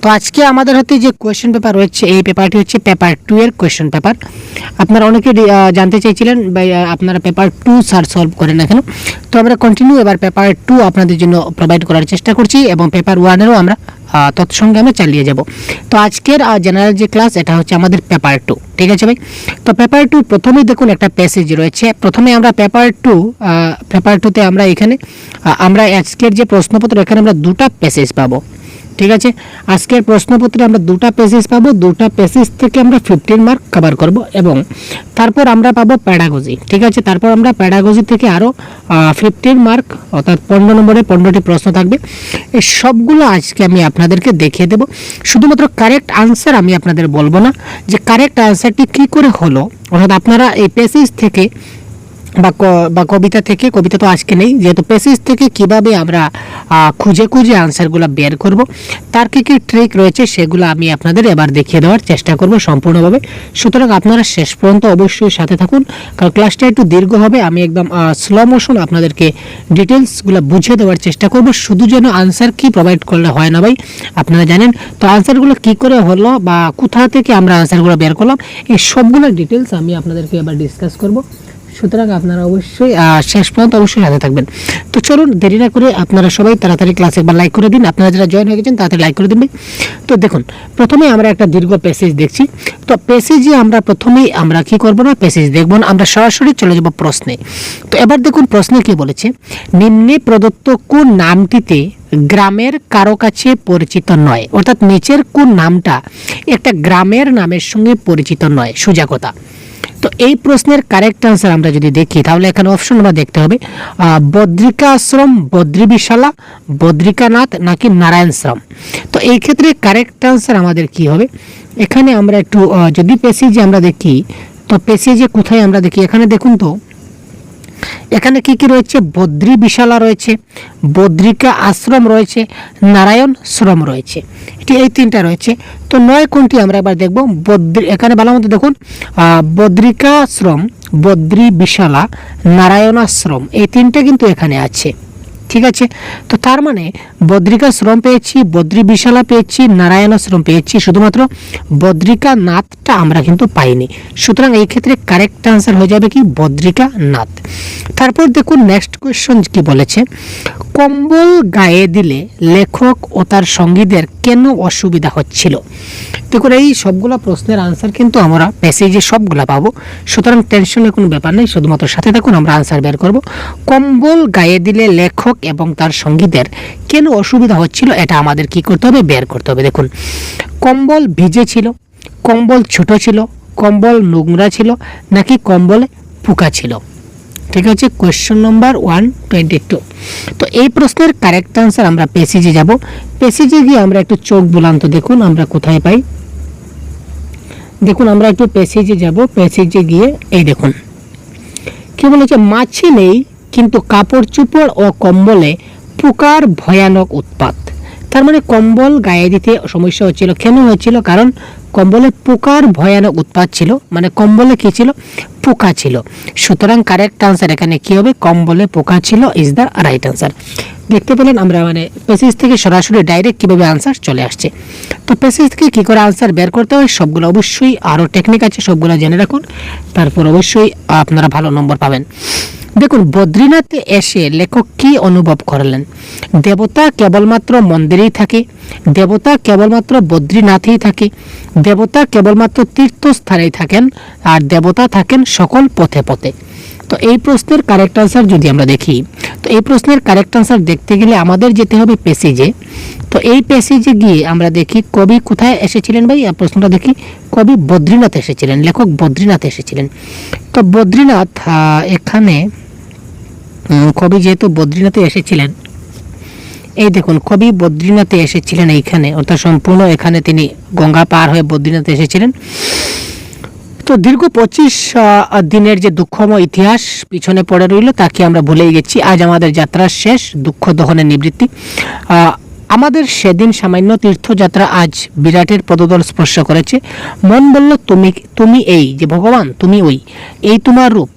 তো আজকে আমাদের হাতে যে কোয়েশ্চেন পেপার রয়েছে এই পেপারটি হচ্ছে পেপার 2 এর কোয়েশ্চেন পেপার। আপনারা অনেকে জানতে চাইছিলেন ভাই আপনারা পেপার 2 স্যার সলভ করেন না কেন। তো আমরা কন্টিনিউ এবার পেপার 2 আপনাদের জন্য প্রোভাইড করার চেষ্টা করছি এবং পেপার 1 এরও আমরা তৎসঙ্গে আমরা চালিয়ে যাব। তো আজকের জেনারেল যে ক্লাস এটা হচ্ছে আমাদের পেপার 2, ঠিক আছে ভাই। তো পেপার 2 প্রথমেই দেখুন একটা প্যাসেজ রয়েছে। প্রথমে আমরা পেপার 2 তে আমরা এখানে আমরা আজকের যে প্রশ্নপত্র এখানে আমরা দুটো প্যাসেজ পাবো, ঠিক আছে। আজকের প্রশ্নপত্রে আমরা দুটো প্যাসেজ পাবো, দুটো প্যাসেজ থেকে আমরা 15 মার্ক কভার করব এবং তারপর আমরা পাবো প্যাডাগজি, ঠিক আছে। তারপর আমরা প্যাডাগজি থেকে আরও 15 মার্ক অর্থাৎ 15 নম্বরে 15টি প্রশ্ন থাকবে। এই সবগুলো আজকে আমি আপনাদেরকে দেখিয়ে দেব। শুধুমাত্র কারেক্ট আনসার আমি আপনাদের বলবো না যে কারেক্ট আনসারটি কী করে হলো, অর্থাৎ আপনারা এই প্যাসেজ থেকে বা কবিতা থেকে, কবিতা তো আজকে নেই যেহেতু, প্যাসেজ থেকে কিভাবে আমরা খুঁজে খুঁজে আনসারগুলো বের করব তার কী কী ট্রিক রয়েছে সেগুলো আমি আপনাদের এবার দেখিয়ে দেওয়ার চেষ্টা করব সম্পূর্ণভাবে। সুতরাং আপনারা শেষ পর্যন্ত অবশ্যই সাথে থাকুন, কারণ ক্লাসটা একটু দীর্ঘ হবে। আমি একদম স্লো মোশন আপনাদেরকে ডিটেলসগুলো বুঝিয়ে দেওয়ার চেষ্টা করব। শুধু যেন আনসার কি প্রোভাইড করলে হয় না ভাই, আপনারা জানেন তো আনসারগুলো কী করে হলো বা কোথা থেকে আমরা আনসারগুলো বের করলাম এই সবগুলো ডিটেলস আমি আপনাদেরকে এবার ডিসকাস করব। সুতরাং আপনারা অবশ্যই শেষ পর্যন্ত অবশ্যই সাথে থাকবেন। তো চলুন দেরি না করে আপনারা সবাই তাড়াতাড়ি ক্লাসে একবার লাইক করে দিন। আপনারা যারা জয়েন হয়ে গেছেন তাড়াতাড়ি লাইক করে দিন। তো দেখুন প্রথমে আমরা একটা দীর্ঘ প্যাসেজ দেখছি। তো প্যাসেজে আমরা প্রথমেই আমরা কি করব না, প্যাসেজ দেখব না, আমরা সরাসরি চলে যাব প্রশ্নে। তো এবার দেখুন প্রশ্নে কি বলেছে, নিম্নে প্রদত্ত কোন নামটিতে গ্রামের কারো কাছে পরিচিত নয়, অর্থাৎ নিচের কোন নামটা একটা গ্রামের নামের সঙ্গে পরিচিত নয়, সোজা কথা। তো এই প্রশ্নের কারেক্ট আনসার আমরা যদি দেখি তাহলে এখানে অপশন আমরা দেখতে হবে বদ্রিকা আশ্রম, বদ্রিবিশালা, বদ্রিকানাথ নাকি নারায়ণশ্রম। তো এই ক্ষেত্রে কারেক্ট আনসার আমাদের কি হবে, এখানে আমরা একটু যদি প্যাসেজে আমরা দেখি, তো প্যাসেজে কোথায় আমরা দেখি, এখানে দেখুন তো এখানে কি কি রয়েছে, বদ্রিবিশালা রয়েছে, বদ্রিকা আশ্রম রয়েছে, নারায়ণ শ্রম রয়েছে, এটি এই তিনটা রয়েছে। তো নয় কোনটি আমরা এবার দেখব, এখানে ভালো মতো দেখুন বদ্রিকা আশ্রম, বদ্রিবিশালা, নারায়ণাশ্রম এই তিনটা কিন্তু এখানে আছে, ঠিক আছে। তো তার মানে বদ্রিকাশ্রম পেয়েছি, বদ্রিবিশালা পেয়েছি, নারায়ণাশ্রম পেয়েছি, শুধুমাত্র বদ্রিকানাথটা আমরা কিন্তু পাইনি। সুতরাং এই ক্ষেত্রে কারেক্ট আনসার হয়ে যাবে কি বদ্রিকানাথ। তারপর দেখুন নেক্সট কোয়েশ্চন কি বলেছে, কম্বল গায়ে দিলে লেখক ও তার সঙ্গীদের কেন অসুবিধা হচ্ছিল। দেখুন এই সবগুলো প্রশ্নের আনসার কিন্তু আমরা প্যাসেজে সবগুলো পাবো, সুতরাং টেনশনের কোনো ব্যাপার নেই, শুধুমাত্র সাথে থাকুন আমরা আনসার বের করব। কম্বল গায়ে দিলে লেখক এবং তার সঙ্গীদের কেন অসুবিধা হচ্ছিল এটা আমাদের কি করতে হবে, বের করতে হবে। দেখুন কম্বল ভিজে ছিল, কম্বল ছোট ছিল, কম্বল নোংরা ছিল নাকি কম্বলে পোকা ছিল, ঠিক আছে। কোয়েশ্চন নম্বর 122। তো এই প্রশ্নের কারেক্ট আনসার আমরা প্যাসেজে যাব। প্যাসেজে গিয়ে আমরা একটু চোখ বুলান তো দেখুন আমরা কোথায় পাই। দেখুন আমরা একটু প্যাসেজে যাব, প্যাসেজে গিয়ে এই দেখুন কি বলেছে, মাছি নেই কিন্তু কাপড় চোপড় ও কম্বলে পোকার ভয়ানক উৎপাত। তার মানে কম্বল গায়ে দিতে সমস্যা হচ্ছিল, কেন হচ্ছিল, কারণ কম্বলে পোকার ভয়ানক উৎপাত ছিল, মানে কম্বলে কি ছিল, পোকা ছিল। সুতরাং কারেক্ট আনসার এখানে কি হবে, কম্বলে পোকা ছিল ইজ দ্য রাইট আনসার। দেখতে পেলেন আমরা মানে প্যাসেজ থেকে সরাসরি ডাইরেক্ট কিভাবে আনসার চলে আসছে। তো প্যাসেজ থেকে কী করে আনসার বের করতে হয় সবগুলো অবশ্যই আরও টেকনিক আছে, সবগুলো জেনে রাখুন, তারপর অবশ্যই আপনারা ভালো নম্বর পাবেন। দেখুন বদ্রীনাথে এসে লেখক কি অনুভব করলেন, দেবতা কেবলমাত্র মন্দিরেই থাকে, দেবতা কেবলমাত্র বদ্রীনাথেই থাকে, দেবতা কেবলমাত্র তীর্থস্থানেই থাকেন, আর দেবতা থাকেন সকল পথে পথে। তো এই প্রশ্নের কারেক্ট আনসার যদি আমরা দেখি, তো এই প্রশ্নের কারেক্ট আনসার দেখতে গেলে আমাদের যেতে হবে প্যাসেজে। তো এই প্যাসেজে গিয়ে আমরা দেখি কবি কোথায় এসেছিলেন ভাই, প্রশ্নটা দেখি, কবি বদ্রীনাথ এসেছিলেন, লেখক বদ্রীনাথ এসেছিলেন। তো বদ্রীনাথ এখানে কবি যেহেতু বদ্রীনাথে এসেছিলেন, এই দেখুন কবি বদ্রীনাথে এসেছিলেন এইখানে, অর্থাৎ সম্পূর্ণ এখানে তিনি গঙ্গা পার হয়ে বদ্রীনাথে এসেছিলেন। তো দীর্ঘ 25 দিনের যে দুঃখময় ইতিহাস পিছনে পড়ে রইল তাকে আমরা ভুলেই গেছি, আজ আমাদের যাত্রার শেষ, দুঃখ দহনের নিবৃত্তি। আমাদের সেদিন সামান্য তীর্থযাত্রা আজ বিরাটের পদতল স্পর্শ করেছে। মন বলল তুমি এই যে ভগবান, তুমি ওই, এই তোমার রূপ,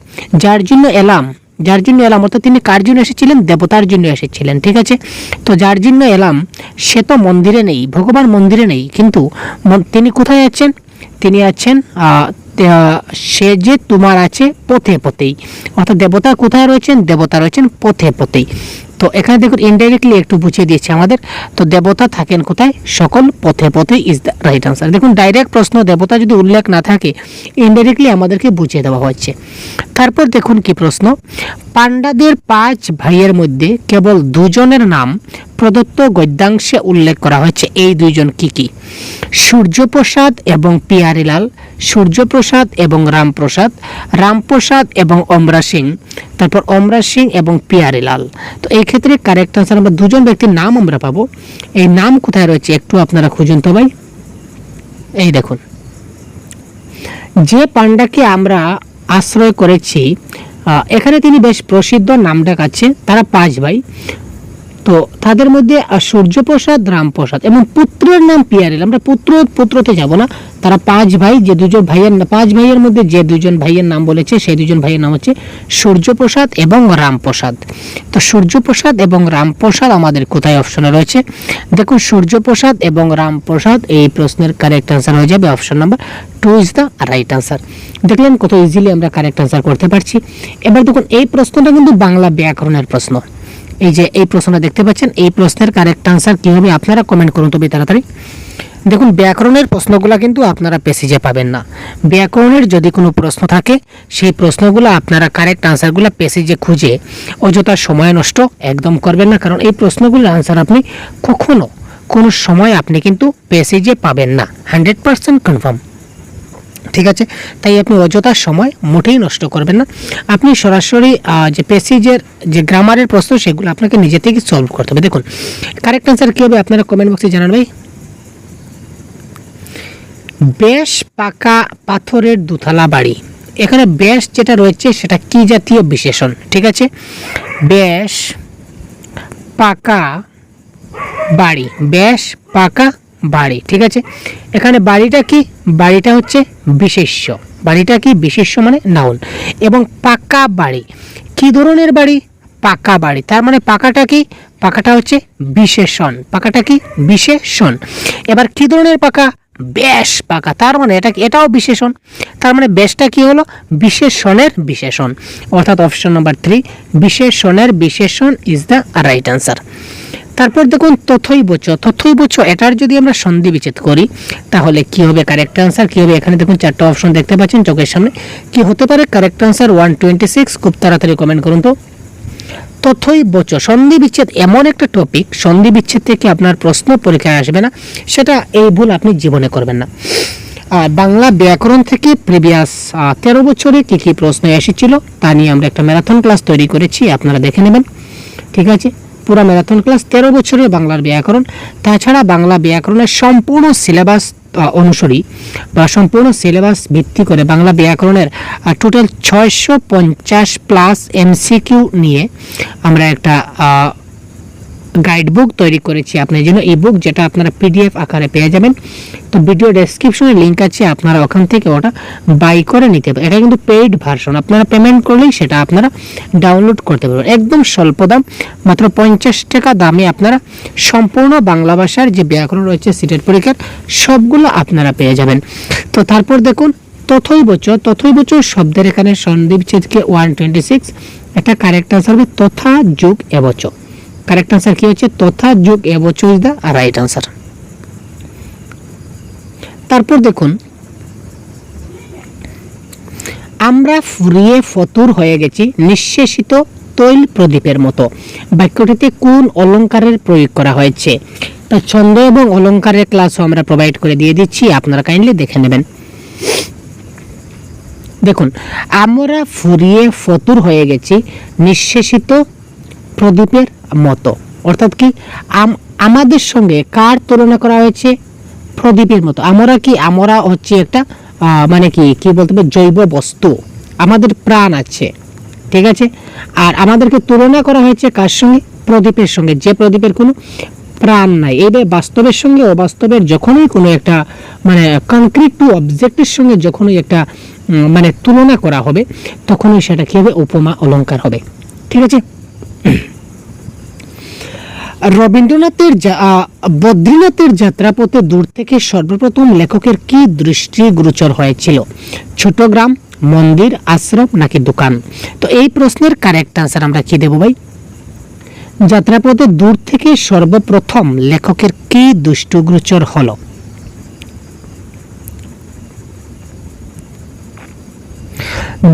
যার জন্য এলাম যার জন্য এলাম অর্থাৎ তিনি কার জন্য এসেছিলেন? দেবতার জন্য এসেছিলেন। ঠিক আছে, তো যার জন্য এলাম সে তো মন্দিরে নেই, ভগবান মন্দিরে নেই, কিন্তু তিনি কোথায় আছেন? তিনি আছেন সে যে তোমার আছে পথে পথেই, অর্থাৎ দেবতা কোথায় রয়েছেন? দেবতা রয়েছেন পথে পথেই। তো এখানে দেখুন ইনডাইরেক্টলি একটু বুঝিয়ে দিয়েছে আমাদের। তো দেবতা থাকেন কোথায়? সকল পথে পথে ইজ দ্য রাইট আনসার। দেখুন ডাইরেক্ট প্রশ্ন দেবতা যদি উল্লেখ না থাকে, ইনডাইরেক্টলি আমাদেরকে বুঝিয়ে দেওয়া হচ্ছে। তারপর দেখুন কি প্রশ্ন, পাণ্ডাদের 5 ভাইয়ের মধ্যে কেবল দুজনের নাম প্রদত্ত গদ্যাংশে উল্লেখ করা হয়েছে। এই দুইজন কি কি? সূর্যপ্রসাদ এবং পিয়ারিলাল, সূর্যপ্রসাদ এবং রামপ্রসাদ, রামপ্রসাদ এবং অমরা সিং, তারপর অমরা সিং এবং পিয়ারিলাল। তো এই ক্ষেত্রে কারেক্ট আনসার আমরা দুজন ব্যক্তির নাম আমরা পাবো। এই নাম কোথায় রয়েছে একটু আপনারা খুঁজুন তো ভাই। এই দেখুন, যে পাণ্ডাকে আমরা আশ্রয় করেছি এখানে তিনি বেশ প্রসিদ্ধ, নামডাক আছে। তারা 5 ভাই, তো তাদের মধ্যে সূর্যপ্রসাদ, রামপ্রসাদ এবং পুত্রের নাম পিয়ারিলাল। আমরা পুত্রতে যাব না, তারা 5 ভাই। যে দুজন ভাইয়ের 5 ভাইয়ের মধ্যে যে দুজন ভাইয়ের নাম বলেছে সেই দুজন ভাইয়ের নাম হচ্ছে সূর্যপ্রসাদ এবং রামপ্রসাদ। তো সূর্যপ্রসাদ এবং রামপ্রসাদ আমাদের কোথায় অপশনে রয়েছে? দেখুন সূর্যপ্রসাদ এবং রামপ্রসাদ, এই প্রশ্নের কারেক্ট আনসার হয়ে যাবে option number 2 is the right answer. দেখলেন কত ইজিলি আমরা কারেক্ট আনসার করতে পারছি। এবার দেখুন এই প্রশ্নটা কিন্তু বাংলা ব্যাকরণের প্রশ্ন। এই যে এই প্রশ্নটা দেখতে পাচ্ছেন, এই প্রশ্নের কারেক্ট আনসার কি হবে আপনারা কমেন্ট করুন তবে তাড়াতাড়ি। দেখুন ব্যাকরণের প্রশ্নগুলো কিন্তু আপনারা প্যাসেজে পাবেন না। ব্যাকরণের যদি কোনো প্রশ্ন থাকে সেই প্রশ্নগুলো আপনারা কারেক্ট আনসারগুলো প্যাসেজে খুঁজে অযথা সময় নষ্ট একদম করবেন না, কারণ এই প্রশ্নগুলোর আনসার আপনি কখনো কোনো সময় আপনি কিন্তু প্যাসেজে পাবেন না, 100% কনফার্ম। ঠিক আছে, তাই আপনি অযথা সময় মোটেই নষ্ট করবেন না। আপনি সরাসরি যে প্যাসেজের যে গ্রামারের প্রশ্ন সেগুলো আপনাকে নিজে থেকে সলভ করতে হবে। দেখুন কারেক্ট আনসার কী হবে আপনারা কমেন্ট বক্সে জানান ভাই। বেশ পাকা পাথরের দুতলা বাড়ি, এখানে বেশ যেটা রয়েছে সেটা কি জাতীয় বিশেষণ? ঠিক আছে, বেশ পাকা বাড়ি, বেশ পাকা বাড়ি। ঠিক আছে, এখানে বাড়িটা কি? বাড়িটা হচ্ছে বিশেষ্য। বাড়িটা কি? বিশেষ্য মানে নাউন। এবং পাকা বাড়ি, কি ধরনের বাড়ি? পাকা বাড়ি। তার মানে পাকাটা কি? পাকাটা হচ্ছে বিশেষণ। পাকাটা কি? বিশেষণ। এবার কি ধরনের পাকা? বেশ পাকা, তার মানে এটাও বিশেষণ। তার মানে বেশটা কি হলো? বিশেষণের বিশেষণ, অর্থাৎ অপশন নাম্বার 3 বিশেষণের বিশেষণ ইজ দ্য রাইট আনসার। তারপর দেখুন তথৈবচ, তথৈবচ এটার যদি আমরা সন্ধি বিচ্ছেদ করি তাহলে কি হবে কারেক্ট আনসার? কি হবে? এখানে দেখুন 4টা অপশন দেখতে পাচ্ছেন চোখের সামনে। কি হতে পারে কারেক্ট আনসার? 126। খুব তাড়াতাড়ি কমেন্ট করুন তো। তথৈবচ সন্ধি বিচ্ছেদ এমন একটা টপিক, সন্ধি বিচ্ছেদ থেকে আপনার প্রশ্ন পরীক্ষায় আসবে না, সেটা এই ভুল আপনি জীবনে করবেন না। আর বাংলা ব্যাকরণ থেকে প্রিভিয়াস 13 বছরে কী কী প্রশ্ন এসেছিল তা নিয়ে আমরা একটা ম্যারাথন ক্লাস তৈরি করেছি, আপনারা দেখে নেবেন। ঠিক আছে, পুরো ম্যারাথন ক্লাস 13 বছরের বাংলার ব্যাকরণ। তাছাড়া বাংলা ব্যাকরণের সম্পূর্ণ সিলেবাস অনুসরী বা সম্পূর্ণ সিলেবাস ভিত্তি করে বাংলা ব্যাকরণের টোটাল 650+ MCQ নিয়ে আমরা একটা গাইড বুক তৈরি করেছি আপনার জন্য। এই বুক যেটা আপনারা PDF আকারে পেয়ে যাবেন। তো ভিডিও ডেসক্রিপশনে লিঙ্ক আছে, আপনারা ওখান থেকে ওটা বাই করে নিতে পারেন। এটা কিন্তু পেইড ভার্সন, আপনারা পেমেন্ট করলেই সেটা আপনারা ডাউনলোড করতে পারবেন। একদম স্বল্প দাম, মাত্র 50 টাকা দামে আপনারা সম্পূর্ণ বাংলা ভাষার যে ব্যাকরণ রয়েছে সিটের পরীক্ষার সবগুলো আপনারা পেয়ে যাবেন। তো তারপর দেখুন তথৈবচ, তথৈবচ শব্দের এখানে সন্ধি বিচ্ছেদকে 126, এটা কারেক্ট আনসার হবে তথা যোগ এবচ। কারেক্ট আনসার কি হচ্ছে? তথা যোগ এবচ ইজ দ্য রাইট আনসার। তারপর দেখুন আমরা ফুরিয়ে ফতুর হয়ে গেছি নিঃশেষিত তৈল প্রদীপের মতো, বাক্যটিতে কোন অলঙ্কারের প্রয়োগ করা হয়েছে? তো ছন্দ এবং অলঙ্কারের ক্লাসও আমরা প্রোভাইড করে দিয়ে দিচ্ছি, আপনারা কাইন্ডলি দেখে নেবেন। দেখুন আমরা ফুরিয়ে ফতুর হয়ে গেছি নিঃশেষিত প্রদীপের মতো, অর্থাৎ কি আমাদের সঙ্গে কার তুলনা করা হয়েছে? প্রদীপের মতো। আমরা কি? আমরা হচ্ছে একটা মানে কি বলতে হবে জৈব বস্তু, আমাদের প্রাণ আছে। ঠিক আছে, আর আমাদেরকে তুলনা করা হয়েছে কার সঙ্গে? প্রদীপের সঙ্গে, যে প্রদীপের কোনো প্রাণ নাই। এই বাস্তবের সঙ্গে অবাস্তবের যখনই কোনো একটা মানে কনক্রিট টু অবজেক্টের সঙ্গে যখনই একটা মানে তুলনা করা হবে, তখনই সেটা কি হবে? উপমা অলংকার হবে। ঠিক আছে। রবীন্দ্রনাথের বদ্রীনাথের যাত্রাপথে দূর থেকে সর্বপ্রথম লেখকের কি দৃষ্টিগোচর হয়েছিল? ছোট গ্রাম, মন্দির, আশ্রম নাকি দোকান? তো এই প্রশ্নের কারেক্ট আনসার আমরা কি দেব ভাই? যাত্রাপথে দূর থেকে সর্বপ্রথম লেখকের কি দৃষ্টিগোচর হলো?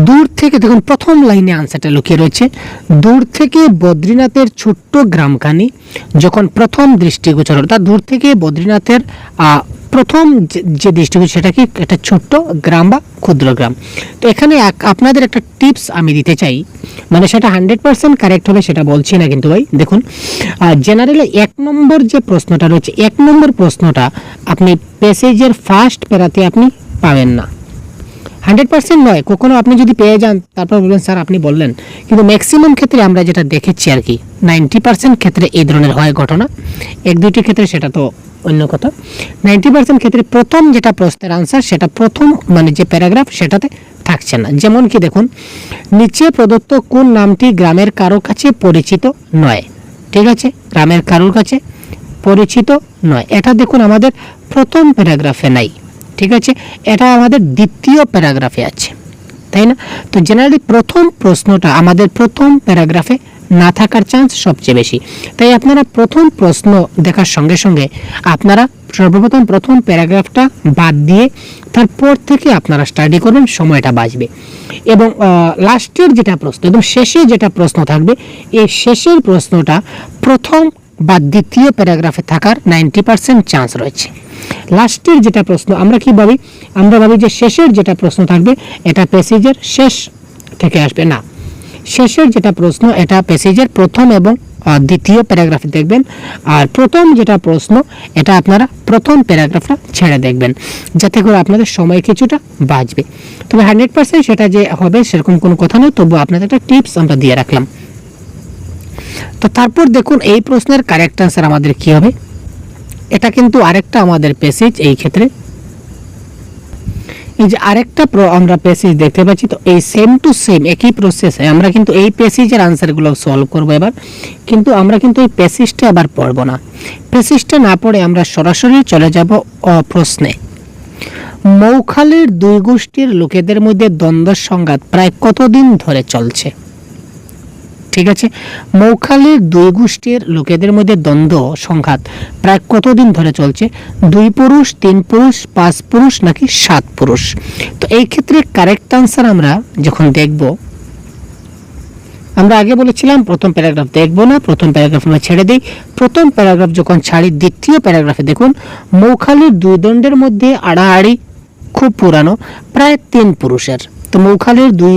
দূর থেকে, দেখুন প্রথম লাইনে আনসারটা লুকিয়ে রয়েছে। দূর থেকে বদ্রীনাথের ছোট্ট গ্রামখানি যখন প্রথম দৃষ্টিগোচর হলো, তা দূর থেকে বদ্রীনাথের প্রথম যে দৃষ্টিগোচর সেটা কি? একটা ছোট্ট গ্রাম বা ক্ষুদ্র গ্রাম। তো এখানে আপনাদের একটা টিপস আমি দিতে চাই, মানে সেটা 100% কারেক্ট হবে সেটা বলছি না কিন্তু ভাই। দেখুন জেনারেলি 1 নম্বর যে প্রশ্নটা রয়েছে, 1 নম্বর প্রশ্নটা আপনি প্যাসেজের ফার্স্ট প্যারাতে আপনি পাবেন না। 100% নয়, কখনো আপনি যদি পেয়ে যান তারপর বলবেন স্যার আপনি বললেন, কিন্তু ম্যাক্সিমাম ক্ষেত্রে আমরা যেটা দেখেছি আর কি 90% ক্ষেত্রে এই ধরনের হয় ঘটনা। 1-2টি ক্ষেত্রে সেটা তো অন্য কথা। 90% ক্ষেত্রে প্রথম যেটা প্রশ্নের আনসার সেটা প্রথম মানে যে প্যারাগ্রাফ সেটাতে থাকছে না। যেমন কি দেখুন, নিচে প্রদত্ত কোন নামটি গ্রামের কারো কাছে পরিচিত নয়? ঠিক আছে, গ্রামের কারোর কাছে পরিচিত নয়, এটা দেখুন আমাদের প্রথম প্যারাগ্রাফে নাই। ঠিক আছে, এটা আমাদের দ্বিতীয় প্যারাগ্রাফে আছে, তাই না? তো জেনারেলি প্রথম প্রশ্নটা আমাদের প্রথম প্যারাগ্রাফে না থাকার চান্স সবচেয়ে বেশি। তাই আপনারা প্রথম প্রশ্ন দেখার সঙ্গে সঙ্গে আপনারা সর্বপ্রথম প্রথম প্যারাগ্রাফটা বাদ দিয়ে তারপর থেকে আপনারা স্টাডি করবেন, সময়টা বাঁচবে। এবং লাস্টের যেটা প্রশ্ন এবং শেষে যেটা প্রশ্ন থাকবে, এই শেষের প্রশ্নটা প্রথম বা দ্বিতীয় প্যারাগ্রাফে থাকার 90% চান্স রয়েছে। লাস্টের যেটা প্রশ্ন আমরা কি ভাবি? আমরা ভাবি যে শেষের যেটা প্রশ্ন থাকবে এটা প্যাসেজের শেষ থেকে আসবে না। শেষের যেটা প্রশ্ন এটা প্যাসেজের প্রথম এবং দ্বিতীয় প্যারাগ্রাফে দেখবেন, আর প্রথম যেটা প্রশ্ন এটা আপনারা প্রথম প্যারাগ্রাফটা ছেড়ে দেখবেন, যাতে করে আপনাদের সময় কিছুটা বাঁচবে। তবে 100% সেটা যে হবে সেরকম কোনো কথা নয়, তবু আপনাদের একটা টিপস আমরা দিয়ে রাখলাম। তো তারপর দেখুন এই প্রশ্নের কারেক্ট আনসার আমাদের কি হবে? এটা কিন্তু আরেকটা আমাদের প্যাসেজ, এই ক্ষেত্রে এই যে আরেকটা আমরা প্যাসেজ দেখতে পাচ্ছি। তো এই সেম টু সেম একই প্রসেসে আমরা কিন্তু এই প্যাসেজের আনসারগুলো সলভ করব এবার, কিন্তু আমরা কিন্তু এই প্যাসেজটা আবার পড়ব না। প্যাসেজটা না পড়ে আমরা সরাসরি চলে যাব প্রশ্নে। মৌখালীর দুই গোষ্ঠীর লোকেদের মধ্যে দ্বন্দ্ব সংঘাত প্রায় কতদিন ধরে চলছে? ঠিক আছে, মৌখালীর দুই গোষ্ঠীর লোকেদের মধ্যে দ্বন্দ্ব সংঘাত প্রায় কতদিন ধরে চলছে? 2 পুরুষ, 3 পুরুষ, 5 পুরুষ নাকি 7 পুরুষ? তো এই ক্ষেত্রে কারেক্ট আনসার আমরা যখন দেখব, আমরা আগে বলেছিলাম প্রথম প্যারাগ্রাফ দেখব না, প্রথম প্যারাগ্রাফ আমরা ছেড়ে দিই। প্রথম প্যারাগ্রাফ যখন ছাড়ি, দ্বিতীয় প্যারাগ্রাফে দেখুন মৌখালীর দুই দণ্ডের মধ্যে আড়াআড়ি খুব পুরানো, প্রায় 3 পুরুষের। তো মৌখালীর দুই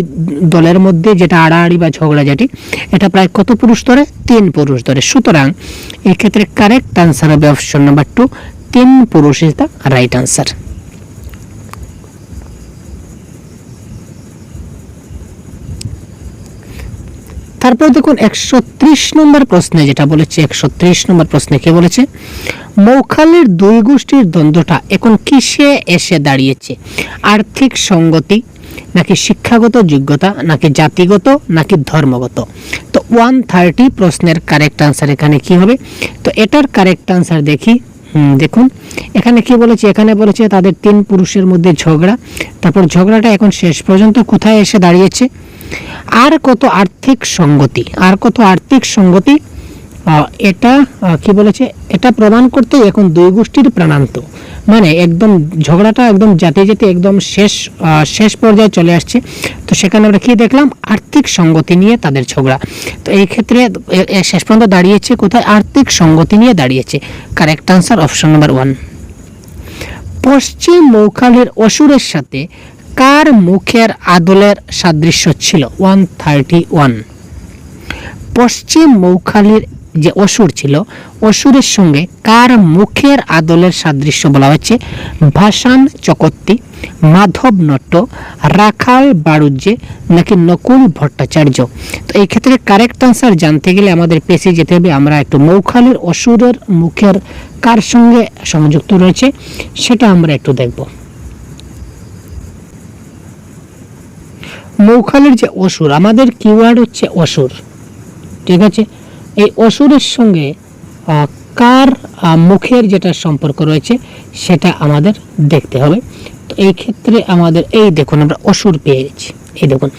দলের মধ্যে যেটা আড়াআড়ি বা ঝগড়া যেটি, এটা প্রায় কত পুরুষ ধরে? 3 পুরুষ ধরে। সুতরাং এই ক্ষেত্রে কারেক্ট আনসার হবে অপশন নাম্বার 2, 3 পুরুষ ইজ দ্য রাইট আনসার। তারপর দেখুন 130 নম্বর প্রশ্নে যেটা বলেছে, 130 নম্বর প্রশ্নে কে বলেছে? মৌখালীর দুই গোষ্ঠীর দ্বন্দ্বটা এখন কিসে এসে দাঁড়িয়েছে? আর্থিক সঙ্গতি নাকি শিক্ষাগত যোগ্যতা নাকি জাতিগত নাকি ধর্মগত? তো 130 প্রশ্নের কারেক্ট আনসার এখানে কি হবে? তো এটার কারেক্ট আনসার দেখি। দেখুন এখানে কি বলেছে? এখানে বলেছে তাদের 3 পুরুষের মধ্যে ঝগড়া, তারপর ঝগড়াটা এখন শেষ পর্যন্ত কোথায় এসে দাঁড়িয়েছে? আর কত আর্থিক সঙ্গতি, আর কত আর্থিক সঙ্গতি, এটা কি বলেছে? এটা প্রমাণ করতে এখন দুই গোষ্ঠীর প্রাণান্ত, মানে একদম ঝগড়াটা একদম যেতে যেতে একদম শেষ পর্যায়ে চলে আসছে। তো সেখানে আমরা কি দেখলাম? আর্থিক সঙ্গতি নিয়ে তাদের ঝগড়া। তো এই ক্ষেত্রে শেষ পর্যন্ত দাঁড়িয়েছে কোথায়? আর্থিক সঙ্গতি নিয়ে দাঁড়িয়েছে। Correct answer option number 1। পশ্চিম মৌখালীর অসুরের সাথে কার মুখের আদলের সাদৃশ্য ছিল? 131। পশ্চিম মৌখালীর যে অসুর ছিল, অসুরের সঙ্গে কার মুখের আদলের সাদৃশ্য বলা হচ্ছে? ভাসান চকর্তী, মাধব নট্ট, রাখাল বাড়ুজ্যে নাকি নকুল ভট্টাচার্য। তো এই ক্ষেত্রে কারেক্ট আনসার জানতে গেলে আমাদের পেছে যেতে হবে। আমরা একটু মৌখালীর অসুরের মুখের কার সঙ্গে সংযুক্ত রয়েছে সেটা আমরা একটু দেখব। মৌখালীর যে অসুর, আমাদের কিওয়ার্ড হচ্ছে অসুর, ঠিক আছে। এই অসুরের সঙ্গে কার মুখের যেটা সম্পর্ক রয়েছে সেটা আমাদের দেখতে হবে। তো এই ক্ষেত্রে আমাদের এই দেখুন আমরা অসুর পেয়ে গেছি। এই দেখুন,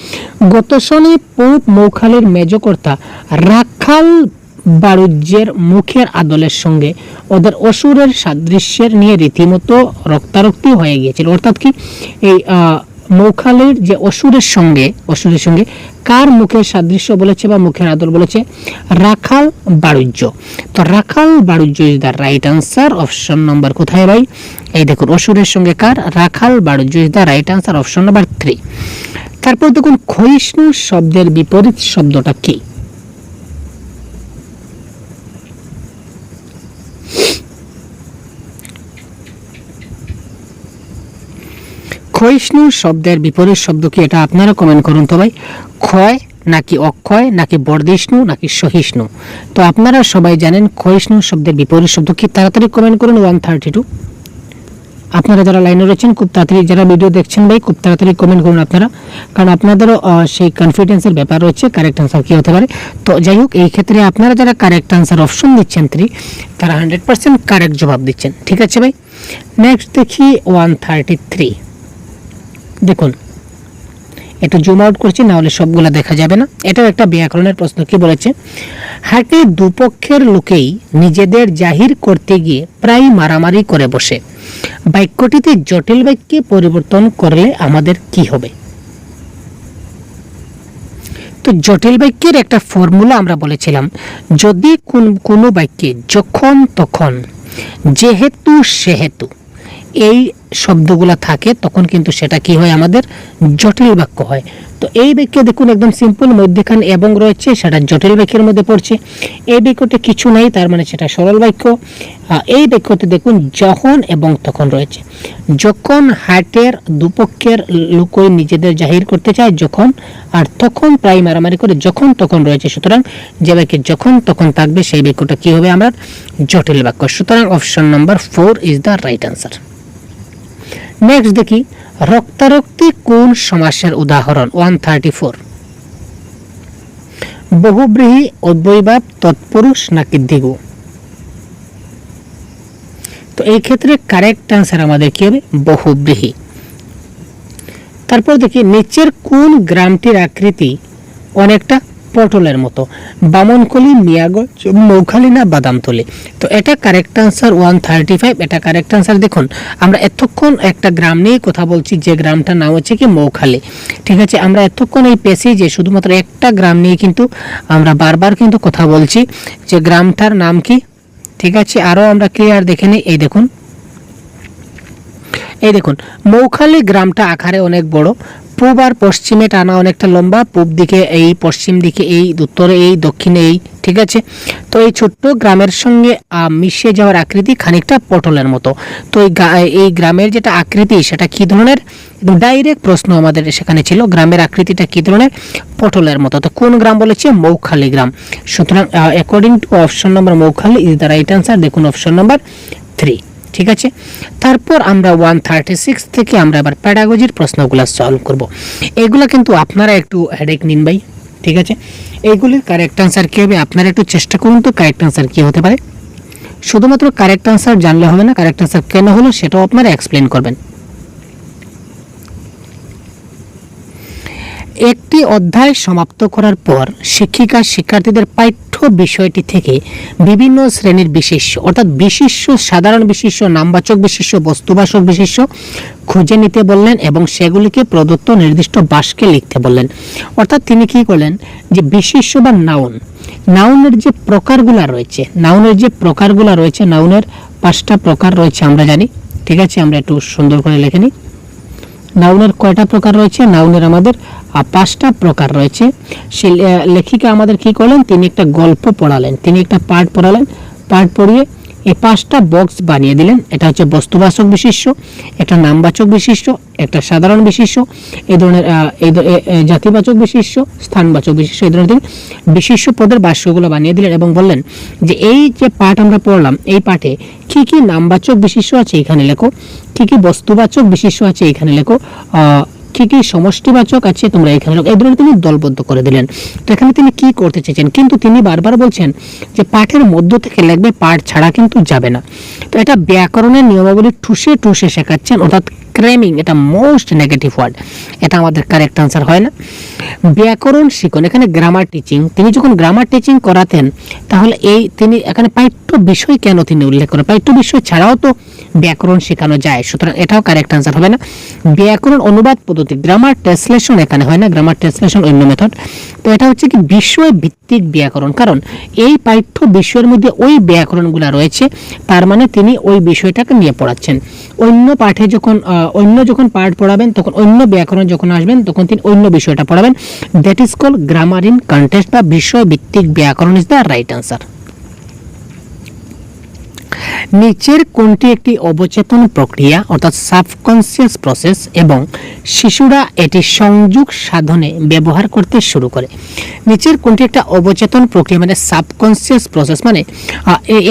গত শনি পূব মৌখালীর মেজকর্তা রাখাল বাড়ুজ্যের মুখের আদলের সঙ্গে ওদের অসুরের সাদৃশ্যের নিয়ে রীতিমতো রক্তারক্তি হয়ে গিয়েছিল। অর্থাৎ কি, এই মৌখালীর যে অসুরের সঙ্গে কার মুখের সাদৃশ্য বলেছে বা মুখের আদল বলেছে? রাখাল বাড়ুজ্য। তো Rakhal Barujya is the right answer. Option number কোথায় ভাই? এই দেখুন, অসুরের সঙ্গে কার? Rakhal Barujya is the right answer, option number 3। তারপর দেখুন, ক্ষয়িষ্ণু শব্দের বিপরীত শব্দটা কি? ক্ষয়িষ্ণু শব্দের বিপরীত শব্দ কি, এটা আপনারা কমেন্ট করুন তো ভাই। ক্ষয় নাকি অক্ষয় নাকি বর্ধিষ্ণু নাকি সহিষ্ণু? তো আপনারা সবাই জানেন ক্ষয়িষ্ণু শব্দের বিপরীত শব্দ কি? তাড়াতাড়ি কমেন্ট করুন। 132 আপনারা যারা লাইনে রয়েছেন খুব তাড়াতাড়ি, যারা ভিডিও দেখছেন ভাই খুব তাড়াতাড়ি কমেন্ট করুন আপনারা, কারণ আপনাদেরও সেই কনফিডেন্সের ব্যাপার রয়েছে কারেক্ট আনসার কি হতে পারে। তো যাই হোক, এই ক্ষেত্রে আপনারা যারা কারেক্ট আনসার অপশন দিচ্ছেন 3, তারা 100% কারেক্ট জবাব দিচ্ছেন, ঠিক আছে ভাই। নেক্সট দেখি 133। দেখুন, একটু জুম আউট করছি, না হলে সবগুলা দেখা যাবে না। এটাও একটা ব্যাকরণের প্রশ্ন। কি বলেছে? হাটে দুপক্ষের লোকেই নিজেদের জাহির করতে গিয়ে প্রায় মারামারি করে বসে। বাক্যটিতে জটিল বাক্যে পরিবর্তন করলে আমাদের কি হবে? তো জটিল বাক্যের একটা ফর্মুলা আমরা বলেছিলাম, যদি কোনো বাক্যে যখন তখন যেহেতু সেহেতু এই শব্দগুলা থাকে তখন কিন্তু সেটা কি হয়? আমাদের জটিল বাক্য হয়। তো এই বাক্যে দেখুন একদম সিম্পল, মধ্যখানে এবং রয়েছে, সেটা জটিল বাক্যের মধ্যে পড়ছে। এই বাক্যতে কিছু নাই, তার মানে সেটা সরল বাক্য। এই বাক্যতে দেখুন যখন এবং তখন রয়েছে। যখন হাটের দুপক্ষের লোকই নিজেদের জাহির করতে চায় যখন, আর তখন প্রায় মারামারি করে যখন তখন রয়েছে। সুতরাং যে বাক্যে যখন তখন থাকবে সেই বাক্যটা কি হবে? আমরা জটিল বাক্য। সুতরাং option number 4 is the right answer. Next দেখি, রক্তারক্তি কোন সমাসের উদাহরণ? 134। বহুব্রীহি, অব্যয়ভাব, তৎপুরুষ নাকি দ্বিগু? তো এই ক্ষেত্রে কারেক্ট আনসার আমাদের কি হবে? বহুব্রীহি। তারপর দেখি, নিচের কোন গ্রামটির আকৃতি অনেকটা পটলের মতো? বামনকলি, মিয়াগঞ্জ, মৌখালী না বাদামতলী? তো এটা কারেক্ট আনসার 135। এটা কারেক্ট আনসার। দেখুন, আমরা এতক্ষণ একটা গ্রাম নিয়ে কথা বলছি, যে গ্রামটার নাম হচ্ছে কি মৌখালী, ঠিক আছে। আমরা এতক্ষণ এই পেসেজে শুধুমাত্র একটা গ্রাম নিয়ে কিন্তু আমরা বারবার কিন্তু কথা বলছি, যে গ্রামটার নাম কি, ঠিক আছে। আরও আমরা ক্লিয়ার দেখে নিই। এই দেখুন মৌখালী গ্রামটা আকারে অনেক বড়, পূব আর পশ্চিমে টানা অনেকটা লম্বা, পূব দিকে এই, পশ্চিম দিকে এই, উত্তরে এই, দক্ষিণে এই, ঠিক আছে। তো এই ছোট্ট গ্রামের সঙ্গে মিশে যাওয়ার আকৃতি খানিকটা পটলের মতো। তো এই গ্রামের যেটা আকৃতি সেটা কি ধরনের? ডাইরেক্ট প্রশ্ন আমাদের সেখানে ছিল, গ্রামের আকৃতিটা কি ধরনের? পটলের মতো। তো কোন গ্রাম বলেছে? মৌখালী গ্রাম। সুতরাং according to option number Moukhali is the right answer. দেখুন অপশন নাম্বার 3, ঠিক আছে। তারপর আমরা 136 থেকে আমরা এবার প্যাডাগজির প্রশ্নগুলো সলভ করব। এগুলা কিন্তু আপনারা একটু হেডেক নিন ভাই, ঠিক আছে। এইগুলির কারেক্ট আনসার কী হবে আপনারা একটু চেষ্টা করুন তো কারেক্ট আনসার কী হতে পারে। শুধুমাত্র কারেক্ট আনসার জানলে হবে না, কারেক্ট আনসার কেন হলো সেটাও আপনারা এক্সপ্লেন করবেন। একটি অধ্যায় সমাপ্ত করার পর শিক্ষিকা শিক্ষার্থীদের পাঠ্য বিষয়টি থেকে বিভিন্ন শ্রেণীর বিশেষ্য, অর্থাৎ বিশেষ্য, সাধারণ বিশেষ্য, নামবাচক বিশেষ্য, বস্তুবাচক বিশেষ্য খুঁজে নিতে বললেন এবং সেগুলিকে প্রদত্ত নির্দিষ্ট বাক্যে লিখতে বললেন। অর্থাৎ তিনি কি করলেন, যে বিশেষ্য বা নাউনের যে প্রকারগুলো রয়েছে, নাউনের 5টা প্রকার রয়েছে আমরা জানি, ঠিক আছে। আমরা একটু সুন্দর করে লিখে নিই। নাউনের কয়টা প্রকার রয়েছে? নাউনের আমাদের 5টা প্রকার রয়েছে। সে লেখিকা আমাদের কি করলেন, তিনি একটা গল্প পড়ালেন, তিনি একটা পাঠ পড়ালেন, পাঠ পড়িয়ে এই 5টা বক্স বানিয়ে দিলেন। এটা হচ্ছে বস্তুবাচক বিশেষ্য, একটা নামবাচক বিশেষ্য, একটা সাধারণ বিশেষ্য, এই ধরনের জাতিবাচক বিশেষ্য, স্থানবাচক বিশেষ্য, এই ধরনের বিশেষ্য পদের বাক্যগুলো বানিয়ে দিলেন এবং বললেন যে এই যে পাঠ আমরা পড়লাম এই পাঠে কি কি নামবাচক বিশেষ্য আছে এখানে লেখো, কি কি বস্তুবাচক বিশেষ্য আছে এখানে লেখো, কি কি সমষ্টিবাচক আছে তোমরা এখানে লেখো। এই ধরনের তিনি দলবদ্ধ করে দিলেন। তো এখানে তিনি কি করতে চেয়েছেন, কিন্তু তিনি বারবার বলছেন যে পাঠের মধ্য থেকে লিখবে, পাঠ ছাড়া কিন্তু যাবে না। তো এটা ব্যাকরণের নিয়মাবলী ঠুসে ঠুসে শেখাচ্ছেন, অর্থাৎ ক্রেমিং, এটা মোস্ট নেগেটিভ ওয়ার্ড, এটা আমাদের কারেক্ট আনসার হয় না। ব্যাকরণ শিখন, এখানে গ্রামার টিচিং, তিনি যখন গ্রামার টিচিং করাতেন তাহলে তিনি এখানে পাঠ্য বিষয় কেন তিনি উল্লেখ করেন, পাঠ্য বিষয় ছাড়াও তো ব্যাকরণ শেখানো যায়, সুতরাং এটাও কারেক্ট আনসার হবে না। ব্যাকরণ অনুবাদ পদ্ধতি, গ্রামার ট্রান্সলেশন এখানে হয় না, গ্রামার ট্রান্সলেশন অন্য মেথড। তো এটা হচ্ছে কি বিষয় ভিত্তিক ব্যাকরণ, কারণ এই পাঠ্য বিষয়ের মধ্যে ওই ব্যাকরণগুলো রয়েছে, তার মানে তিনি ওই বিষয়টাকে নিয়ে পড়াচ্ছেন। অন্য পাঠে যখন পাঠ পড়াবেন তখন অন্য ব্যাকরণ যখন আসবেন তখন তিনি অন্য বিষয়টা পড়াবেন। That is call grammar in context বা বিষয় ভিত্তিক ব্যাকরণ ইজ দ্য রাইট আনসার। নিচের কোনটি একটি অবচেতন প্রক্রিয়া অর্থাৎ সাবকনসিয়াস প্রসেস এবং শিশুরা এটি সংযোগ সাধনে ব্যবহার করতে শুরু করে? নিচের কোনটি একটা অবচেতন প্রক্রিয়া, মানে সাবকনসিয়াস প্রসেস মানে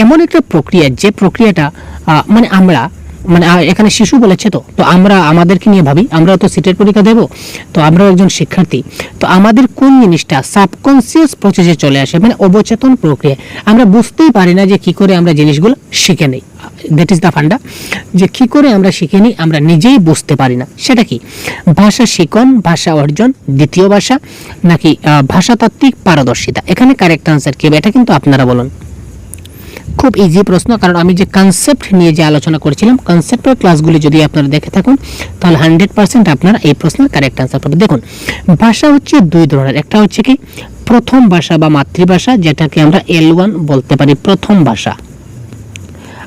এমন একটা প্রক্রিয়া যে প্রক্রিয়াটা এখানে শিশু বলেছে, তো আমরা আমাদেরকে নিয়ে ভাবি, আমরা তো সিটের পরীক্ষা দেব, তো আমরাও একজন শিক্ষার্থী, তো আমাদের কোন জিনিসটা সাবকনসিয়াস প্রসেসে চলে আসে, মানে অবচেতন প্রক্রিয়া, আমরা বুঝতেই পারি না যে কি করে আমরা জিনিসগুলো শিখে নেই। দ্যাট ইজ দ্য ফান্ডা, যে কি করে আমরা শিখে নিই আমরা নিজেই বুঝতে পারি না। সেটা কি? ভাষা শিখন, ভাষা অর্জন, দ্বিতীয় ভাষা, নাকি ভাষাতাত্ত্বিক পারদর্শিতা? এখানে কারেক্ট আনসার কি হবে এটা কিন্তু আপনারা বলুন। খুব ইজি প্রশ্ন, কারণ আমি যে কনসেপ্ট নিয়ে যে আলোচনা করেছিলাম, কনসেপ্টের ক্লাসগুলি যদি আপনারা দেখে থাকুন তাহলে 100% আপনারা এই প্রশ্নের কারেক্ট আনসার পাবেন। দেখুন, ভাষা হচ্ছে দুই ধরনের, একটা হচ্ছে কি প্রথম ভাষা বা মাতৃভাষা, যেটাকে আমরা L1 বলতে পারি, প্রথম ভাষা,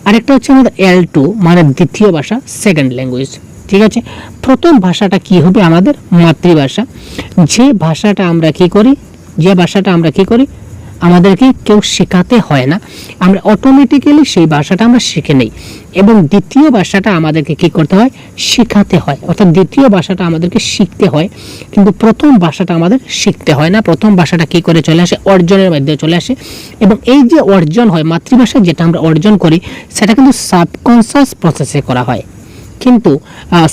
আরেকটা হচ্ছে আমাদের L2 মানে দ্বিতীয় ভাষা, সেকেন্ড ল্যাঙ্গুয়েজ। ঠিক আছে, প্রথম ভাষাটা কি হবে? আমাদের মাতৃভাষা। যে ভাষাটা আমরা কি করি আমাদেরকে কেউ শেখাতে হয় না, আমরা অটোমেটিক্যালি সেই ভাষাটা আমরা শিখে নেই। এবং দ্বিতীয় ভাষাটা আমাদেরকে কি করতে হয়? শেখাতে হয়, অর্থাৎ দ্বিতীয় ভাষাটা আমাদেরকে শিখতে হয়, কিন্তু প্রথম ভাষাটা আমাদের শিখতে হয় না। প্রথম ভাষাটা কি করে চলে আসে? অর্জনের মাধ্যমে চলে আসে। এবং এই যে অর্জন হয় মাতৃভাষা, যেটা আমরা অর্জন করি সেটা কিন্তু সাবকনসিয়াস প্রসেসে করা হয়, কিন্তু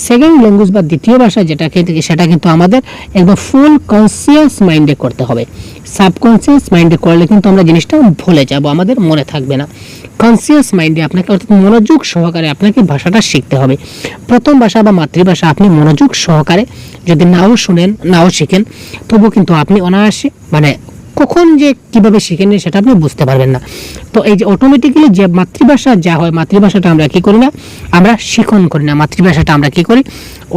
সেকেন্ড ল্যাঙ্গুয়েজ বা দ্বিতীয় ভাষা সেটা কিন্তু আমাদের একদম ফুল কনসিয়াস মাইন্ডে করতে হবে। সাবকনসিয়াস মাইন্ডে করলে কিন্তু আমরা জিনিসটা ভুলে যাব, আমাদের মনে থাকবে না। কনসিয়াস মাইন্ডে আপনাকে, অর্থাৎ মনোযোগ সহকারে আপনাকে ভাষাটা শিখতে হবে। প্রথম ভাষা বা মাতৃভাষা আপনি মনোযোগ সহকারে যদি নাও শুনেন, নাও শিখেন, তবু কিন্তু আপনি অনায়াসে কখন যে কিভাবে শিখে নিন সেটা আপনি বুঝতে পারবেন না। তো এই যে অটোমেটিক্যালি যে মাতৃভাষা যা হয়, মাতৃভাষাটা আমরা কি করি না, আমরা শিখন করি না, মাতৃভাষাটা আমরা কি করি?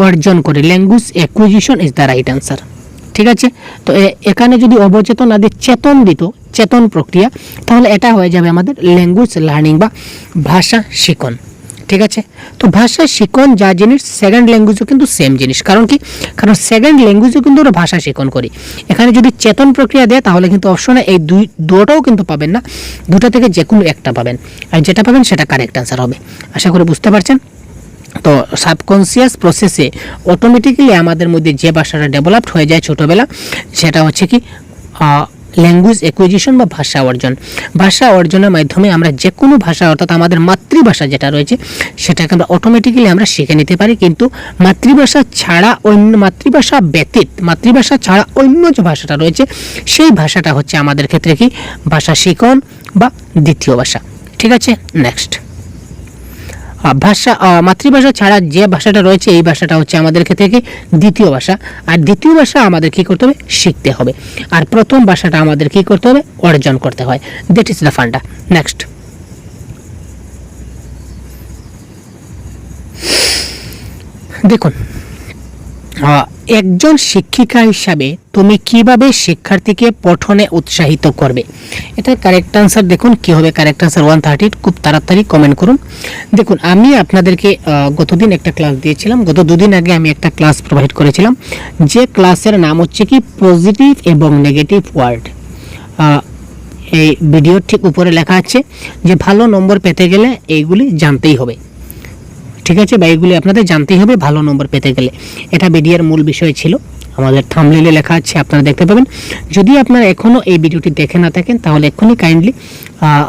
অর্জন করি। Language acquisition is the right answer. ঠিক আছে, তো এখানে যদি অবচেতন আদি চেতন দিত, চেতন প্রক্রিয়া, তাহলে এটা হয়ে যাবে আমাদের ল্যাঙ্গুয়েজ লার্নিং বা ভাষা শিখন। ঠিক আছে, তো ভাষা শিখন যা জিনিস, সেকেন্ড ল্যাঙ্গুয়েজও কিন্তু সেম জিনিস। কারণ কারণ সেকেন্ড ল্যাঙ্গুয়েজও কিন্তু আমরা ভাষা শিখন করি। এখানে যদি চেতন প্রক্রিয়া দেয় তাহলে কিন্তু অপশনে এই দুটোও কিন্তু পাবেন না, দুটো থেকে যে কোনো একটা পাবেন, আর যেটা পাবেন সেটা কারেক্ট আনসার হবে। আশা করি বুঝতে পারছেন। তো সাবকনসিয়াস প্রসেসে অটোমেটিক্যালি আমাদের মধ্যে যে ভাষাটা ডেভেলপড হয়ে যায় ছোটোবেলা, সেটা হচ্ছে কি ল্যাঙ্গুয়েজ অ্যাকুইজিশন বা ভাষা অর্জন। ভাষা অর্জনের মাধ্যমে আমরা যে কোনো ভাষা, অর্থাৎ আমাদের মাতৃভাষা যেটা রয়েছে সেটাকে আমরা অটোমেটিক্যালি আমরা শিখে নিতে পারি। কিন্তু মাতৃভাষা ছাড়া অন্য যে ভাষাটা রয়েছে সেই ভাষাটা হচ্ছে আমাদের ক্ষেত্রে কি ভাষা শিখন বা দ্বিতীয় ভাষা। ঠিক আছে, নেক্সট, ভাষা মাতৃভাষা ছাড়া যে ভাষাটা রয়েছে এই ভাষাটা হচ্ছে আমাদের ক্ষেত্রে কি দ্বিতীয় ভাষা। আর দ্বিতীয় ভাষা আমাদের কি করতে হবে? শিখতে হবে। আর প্রথম ভাষাটা আমাদের কি করতে হবে? অর্জন করতে হয়। That is the funda. Next, দেখুন, একজন শিক্ষিকা হিসাবে তুমি কিভাবে শিক্ষার্থীকে পঠনে উৎসাহিত করবে? এটা কারেক্ট আনসার দেখুন কি হবে। কারেক্ট আনসার 130, খুব তাড়াতাড়ি কমেন্ট করুন। দেখুন, আমি আপনাদেরকে গতদিন একটা ক্লাস দিয়েছিলাম, গত দুদিন আগে আমি একটা ক্লাস প্রোভাইড করেছিলাম, যে ক্লাসের নাম হচ্ছে কি পজিটিভ এবং নেগেটিভ ওয়ার্ড। এই ভিডিওর ঠিক উপরে লেখা আছে যে ভালো নম্বর পেতে গেলে এইগুলি জানতেই হবে, ঠিক আছে, বা এইগুলি আপনাদের জানতেই হবে ভালো নম্বর পেতে গেলে। এটা ভিডিওর মূল বিষয় ছিল, আমাদের থাম্বনেইলে লেখা আছে, আপনারা দেখতে পাবেন। যদি আপনারা এখনও এই ভিডিওটি দেখে না থাকেন তাহলে এক্ষুনি কাইন্ডলি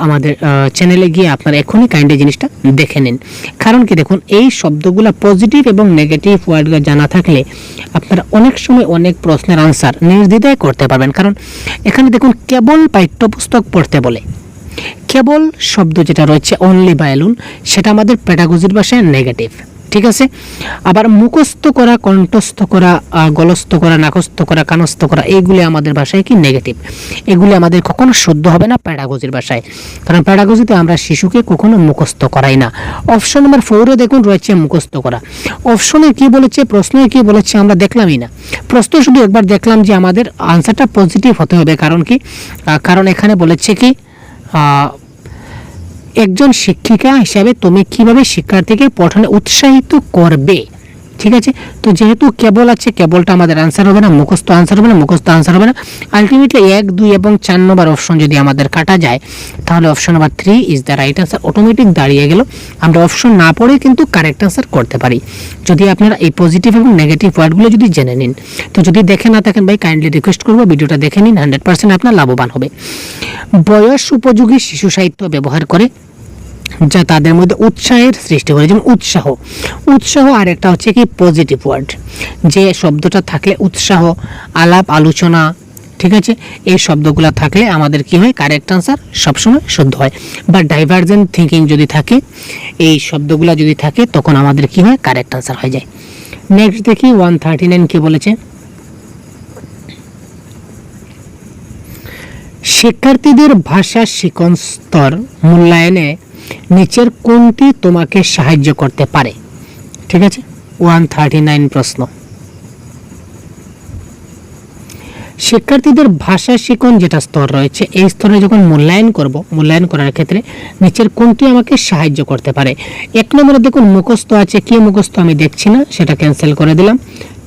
আমাদের চ্যানেলে গিয়ে আপনারা এক্ষুনি কাইন্ডলি জিনিসটা দেখে নিন। কারণ কি দেখুন, এই শব্দগুলো পজিটিভ এবং নেগেটিভ ওয়ার্ডগুলো জানা থাকলে আপনারা অনেক সময় অনেক প্রশ্নের আনসার নির্দ্বিধায় করতে পারবেন। কারণ এখানে দেখুন কেবল পাঠ্যপুস্তক পড়তে বলে, কেবল শব্দ যেটা রয়েছে অনলি বা অ্যালোন, সেটা আমাদের পেডাগজির ভাষায় নেগেটিভ, ঠিক আছে। আবার মুখস্থ করা, কণ্ঠস্থ করা, গলস্থ করা, নাকস্থ করা, কানস্থ করা, এইগুলি আমাদের ভাষায় কি নেগেটিভ। এগুলি আমাদের কখনো শুদ্ধ হবে না প্যাডাগজির ভাষায়, কারণ প্যাডাগজিতে আমরা শিশুকে কখনো মুখস্থ করাই না। অপশন নাম্বার 4-এ দেখুন রয়েছে মুখস্থ করা। অপশনে কি বলেছে, প্রশ্নে কি বলেছে আমরা দেখলামই না। প্রশ্ন শুধু একবার দেখলাম যে আমাদের আনসারটা পজিটিভ হতে হবে। কারণ কি, কারণ এখানে বলেছে কি একজন শিক্ষিকা হিসাবে তুমি কিভাবে শিক্ষার্থীকে পঠনে উৎসাহিত করবে, ঠিক আছে। তো যেহেতু কেবল আছে, কেবলটা আমাদের আনসার হবে না, মুখস্থ আনসার হবে না, মুখস্থ আনসার হবে না। আলটিমেটলি 1, 2 এবং 4 নম্বর অপশন যদি আমাদের কাটা যায় তাহলে option number 3 is the right answer automatic দাঁড়িয়ে গেল। আমরা অপশন না পড়ে কিন্তু কারেক্ট আনসার করতে পারি যদি আপনারা এই পজিটিভ এবং নেগেটিভ ওয়ার্ডগুলো যদি জেনে নিন। তো যদি দেখে না থাকেন ভাই, কাইন্ডলি রিকোয়েস্ট করবো ভিডিওটা দেখে নিন, 100% আপনার লাভবান হবে। বয়স উপযোগী শিশু সাহিত্য ব্যবহার করে যা তাদের মধ্যে উৎসাহের সৃষ্টি করে, যেমন উৎসাহ। উৎসাহ আর একটা হচ্ছে কি পজিটিভ ওয়ার্ড, যে শব্দটা থাকলে উৎসাহ, আলাপ আলোচনা, ঠিক আছে, এই শব্দগুলো থাকলে আমাদের কি হয়, কারেক্ট আনসার সবসময় শুদ্ধ হয়। বা ডাইভার্জেন্ট থিঙ্কিং যদি থাকে, এই শব্দগুলো যদি থাকে তখন আমাদের কি হয়, কারেক্ট আনসার হয়ে যায়। নেক্সট দেখি 139 কি বলেছে, শিক্ষার্থীদের ভাষা শিখন স্তর মূল্যায়নে নিচের কোনটি তোমাকে সাহায্য করতে পারে, ঠিক আছে। 139 প্রশ্ন, শিক্ষার্থীদের ভাষা শিখন যেটা স্তর রয়েছে, এই স্তরে যখন মূল্যায়ন করব, মূল্যায়ন করার ক্ষেত্রে নিচের কোনটি আমাকে সাহায্য করতে পারে। 1 নম্বরে দেখুন মুখস্থ আছে, কি মুখস্থ আমি দেখছি না, সেটা ক্যান্সেল করে দিলাম,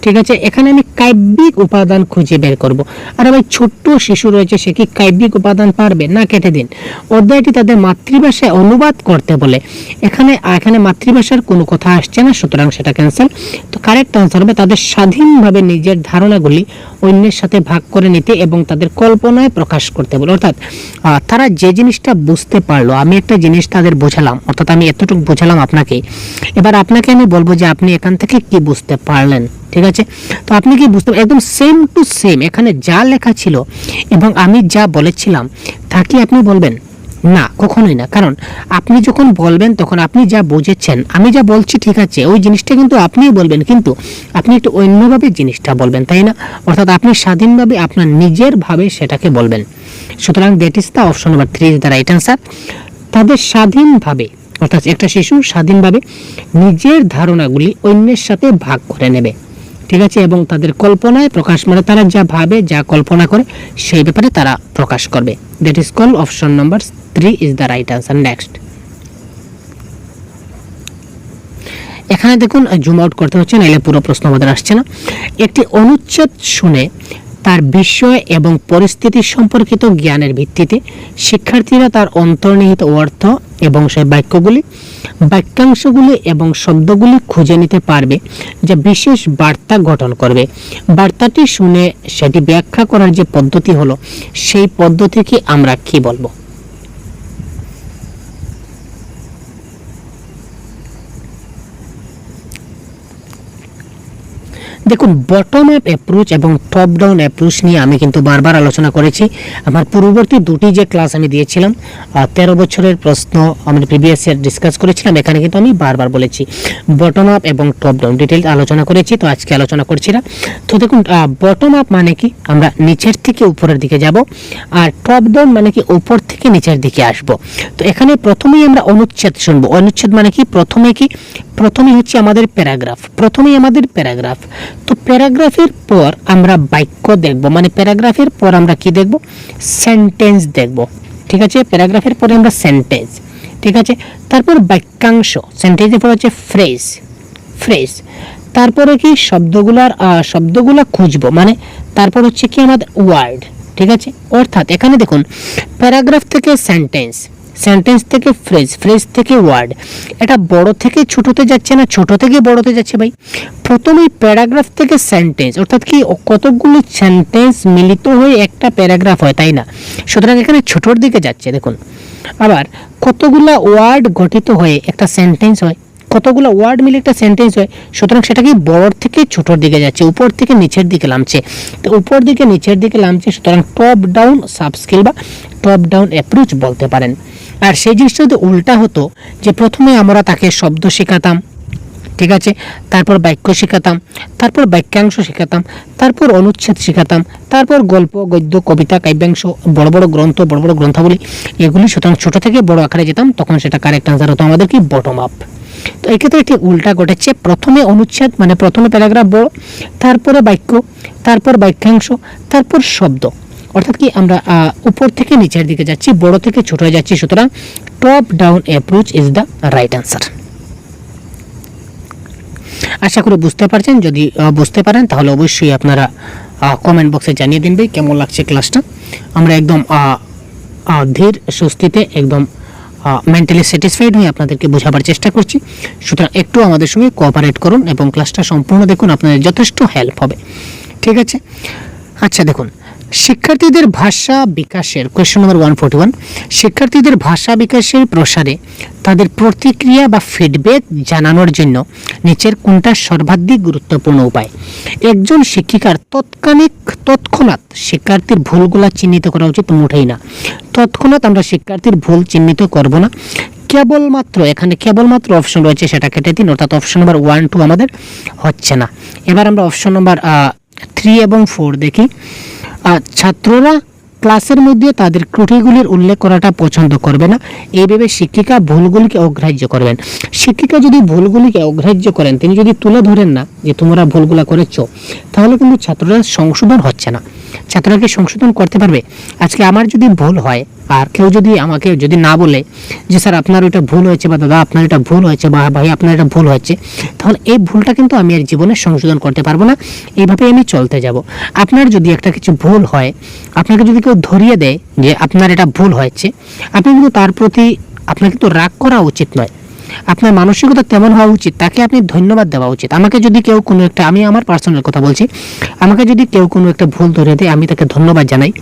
ঠিক আছে। এখানে আমি কাব্যিক উপাদান খুঁজে বের করব। আর ভাই ছোট্ট শিশু রয়েছে, সে কি কাব্যিক উপাদান পারবে না, কেটে দিন। অধ্যায়টি তাদের মাতৃভাষায় অনুবাদ করতে বলে, এখানে মাতৃভাষার কোনো কথা আসছে না, সুতরাং সেটা ক্যান্সেল। তো কারেক্ট আনসার হবে তাদের স্বাধীনভাবে নিজের ধারণাগুলি অন্যের সাথে ভাগ করে নিতে এবং তাদের কল্পনায় প্রকাশ করতে বলে। অর্থাৎ তারা যে জিনিসটা বুঝতে পারলো, আমি একটা জিনিস তাদের বোঝালাম, অর্থাৎ আমি এতটুকু বোঝালাম আপনাকে, এবার আপনাকে আমি বলবো যে আপনি এখান থেকে কি বুঝতে পারলেন, ঠিক আছে। তো আপনি কি বুঝতে, একদম সেম টু সেম এখানে যা লেখা ছিল এবং আমি যা বলেছিলাম তা কি আপনি বলবেন? না, কখনোই না। কারণ আপনি যখন বলবেন তখন আপনি যা বুঝেছেন, আমি যা বলছি ঠিক আছে, ওই জিনিসটা কিন্তু আপনিই বলবেন, কিন্তু আপনি একটু অন্যভাবে জিনিসটা বলবেন, তাই না? অর্থাৎ আপনি স্বাধীনভাবে আপনার নিজের ভাবে সেটাকে বলবেন। সুতরাং that is the option number 3 is the right answer. তাদের স্বাধীনভাবে, অর্থাৎ একটা শিশু স্বাধীনভাবে নিজের ধারণাগুলি অন্যের সাথে ভাগ করে নেবে, ঠিক আছে, এবং তাদের কল্পনায় প্রকাশ, মানে তারা যা ভাবে, যা কল্পনা করে সেই ব্যাপারে তারা প্রকাশ করবে। That is call option number 3 is the right answer. Next, এখানে দেখুন জুম আউট করতে হচ্ছে, নাহলে পুরো প্রশ্ন আমাদের আসছে না। একটি অনুচ্ছেদ শুনে তার বিষয় এবং পরিস্থিতি সম্পর্কিত জ্ঞানের ভিত্তিতে শিক্ষার্থীরা তার অন্তর্নিহিত অর্থ এবং সেই বাক্যগুলি, বাক্যাংশগুলি এবং শব্দগুলি খুঁজে নিতে পারবে, যা বিশেষ বার্তা গঠন করবে। বার্তাটি শুনে সেটি ব্যাখ্যা করার যে পদ্ধতি হলো, সেই পদ্ধতিকে আমরা কি বলবো? দেখুন, বটম আপ অ্যাপ্রোচ এবং টপ ডাউন অ্যাপ্রোচ নিয়ে আমি কিন্তু বারবার আলোচনা করেছি। আমার পূর্ববর্তী দুটি যে ক্লাস আমি দিয়েছিলাম, 13 বছরের প্রশ্ন আমরা প্রিভিয়াস ইয়ার ডিসকাস করেছিলাম, এখানে কিন্তু আমি বারবার বলেছি বটম আপ এবং টপ ডাউন ডিটেইল আলোচনা করেছি, তো আজকে আলোচনা করছি না। তো দেখুন, বটম আপ মানে কি, আমরা নিচের থেকে উপরের দিকে যাব, আর টপ ডাউন মানে কি উপর থেকে নিচের দিকে আসব। তো এখানে প্রথমেই আমরা অনুচ্ছেদ শুনবো। অনুচ্ছেদ মানে কি, প্রথমে হচ্ছে আমাদের প্যারাগ্রাফ, প্রথমেই আমাদের প্যারাগ্রাফ। তো প্যারাগ্রাফের পর আমরা বাক্য দেখব, মানে প্যারাগ্রাফের পর আমরা কি দেখব, সেন্টেন্স দেখব, ঠিক আছে। প্যারাগ্রাফের পরে আমরা সেন্টেন্স, ঠিক আছে। তারপর বাক্যাংশ, সেন্টেন্সের পর হচ্ছে ফ্রেজ। তারপরে কি শব্দগুলা খুঁজবো, মানে তারপর হচ্ছে কি আমাদের ওয়ার্ড, ঠিক ঠিক আছে। অর্থাৎ এখানে দেখুন প্যারাগ্রাফ থেকে সেন্টেন্স, সেন্টেন্স থেকে ফ্রেজ, ফ্রেজ থেকে ওয়ার্ড, এটা বড় থেকে ছোটতে যাচ্ছে না ছোট থেকে বড়তে যাচ্ছে ভাই। প্রথমেই প্যারাগ্রাফ থেকে সেন্টেন্স, অর্থাৎ কি কতগুলো সেন্টেন্স মিলিত হয়ে একটা প্যারাগ্রাফ হয়, তাই না? সুতরাং এখানে ছোটর দিকে যাচ্ছে দেখুন। আবার কতগুলো ওয়ার্ড গঠিত হয়ে একটা সেন্টেন্স হয়, কতগুলো ওয়ার্ড মিলে একটা সেন্টেন্স হয়, সুতরাং সেটা কি বড় থেকে ছোটর দিকে যাচ্ছে, উপর থেকে নিচের দিকে নামছে। তো উপর দিকে নিচের দিকে নামছে, সুতরাং টপ ডাউন সাব স্কিল বা টপ ডাউন অ্যাপ্রোচ বলতে পারেন। আর সেই জিনিসটা যদি উল্টা হতো, যে প্রথমে আমরা তাকে শব্দ শেখাতাম, ঠিক আছে, তারপর বাক্য শেখাতাম, তারপর বাক্যাংশ শেখাতাম, তারপর অনুচ্ছেদ শেখাতাম, তারপর গল্প, গদ্য, কবিতা, কাব্যাংশ, বড় বড় গ্রন্থ, বড় বড় গ্রন্থাবলী, এগুলি, সুতরাং ছোট থেকে বড় আকারে যেতাম, তখন সেটা কারেক্ট আনসার হতো আমাদের কি বটম আপ। তো এক্ষেত্রে ঠিক উল্টা ঘটেছে, প্রথমে অনুচ্ছেদ মানে প্রথমে প্যারাগ্রাফ বড়, তারপরে বাক্য, তারপর বাক্যাংশ, তারপর শব্দ, অর্থাৎ কি আমরা উপর থেকে নিচের দিকে যাচ্ছি, বড় থেকে ছোট হয়ে যাচ্ছি। সুতরাং top down approach is the right answer. আশা করি বুঝতে পারছেন। যদি বুঝতে পারেন তাহলে অবশ্যই আপনারা কমেন্ট বক্সে জানিয়ে দিন ভাই কেমন লাগছে ক্লাসটা। আমরা একদম ধীর সুস্থিতে একদম মেন্টালি স্যাটিসফাইড হয়ে আপনাদেরকে বোঝাবার চেষ্টা করছি। সুতরাং একটু আমাদের সঙ্গে কোঅপারেট করুন এবং ক্লাসটা সম্পূর্ণ দেখুন, আপনাদের যথেষ্ট হেল্প হবে, ঠিক আছে। আচ্ছা দেখুন, শিক্ষার্থীদের ভাষা বিকাশের কোয়েশ্চন নম্বর 141, শিক্ষার্থীদের ভাষা বিকাশের প্রসারে তাদের প্রতিক্রিয়া বা ফিডব্যাক জানানোর জন্য নিচের কোনটা সর্বাধিক গুরুত্বপূর্ণ উপায়? একজন শিক্ষিকার তৎক্ষণাৎ শিক্ষার্থীর ভুলগুলা চিহ্নিত করা উচিত মোটেই না। তৎক্ষণাৎ আমরা শিক্ষার্থীর ভুল চিহ্নিত করব না, কেবলমাত্র এখানে কেবলমাত্র অপশন রয়েছে সেটা কেটে দিন, অর্থাৎ অপশন নম্বর 1, 2 আমাদের হচ্ছে না। এবার আমরা অপশন নম্বর 3 এবং 4 দেখি। ছাত্ররা ক্লাসের মধ্যে তাদের ত্রুটিগুলির উল্লেখ করাটা পছন্দ করবে না, এইভাবে শিক্ষিকা ভুলগুলিকে অগ্রাহ্য করবেন। শিক্ষিকা যদি ভুলগুলিকে অগ্রাহ্য করেন, তিনি যদি তুলে ধরেন না যে তোমরা ভুলগুলা করেছো, তাহলে কিন্তু ছাত্ররা সংশোধন হচ্ছে না। ছাত্ররা কি সংশোধন করতে পারবে? আজকে আমার যদি ভুল হয় আর কেউ যদি আমাকে যদি না বলে যে স্যার আপনার ওইটা ভুল হয়েছে, বা দাদা আপনার এটা ভুল হয়েছে, বা ভাই আপনার এটা ভুল হয়েছে, তাহলে এই ভুলটা কিন্তু আমি আর জীবনে সংশোধন করতে পারবো না, এইভাবে আমি চলতে যাব। আপনার যদি একটা কিছু ভুল হয়, আপনাকে যদি কেউ ধরিয়ে দেয় যে আপনার এটা ভুল হয়েছে, আপনি কিন্তু তার প্রতি আপনার কিন্তু রাগ করা উচিত নয়। আপনার মানসিকতা তেমন হওয়া উচিত, তাকে আপনি ধন্যবাদ দেওয়া উচিত। আমাকে যদি কেউ কোনো একটা, আমি আমার পার্সোনাল কথা বলছি, আমাকে যদি কেউ কোনো একটা ভুল ধরিয়ে দেয়, আমি তাকে ধন্যবাদ জানাই।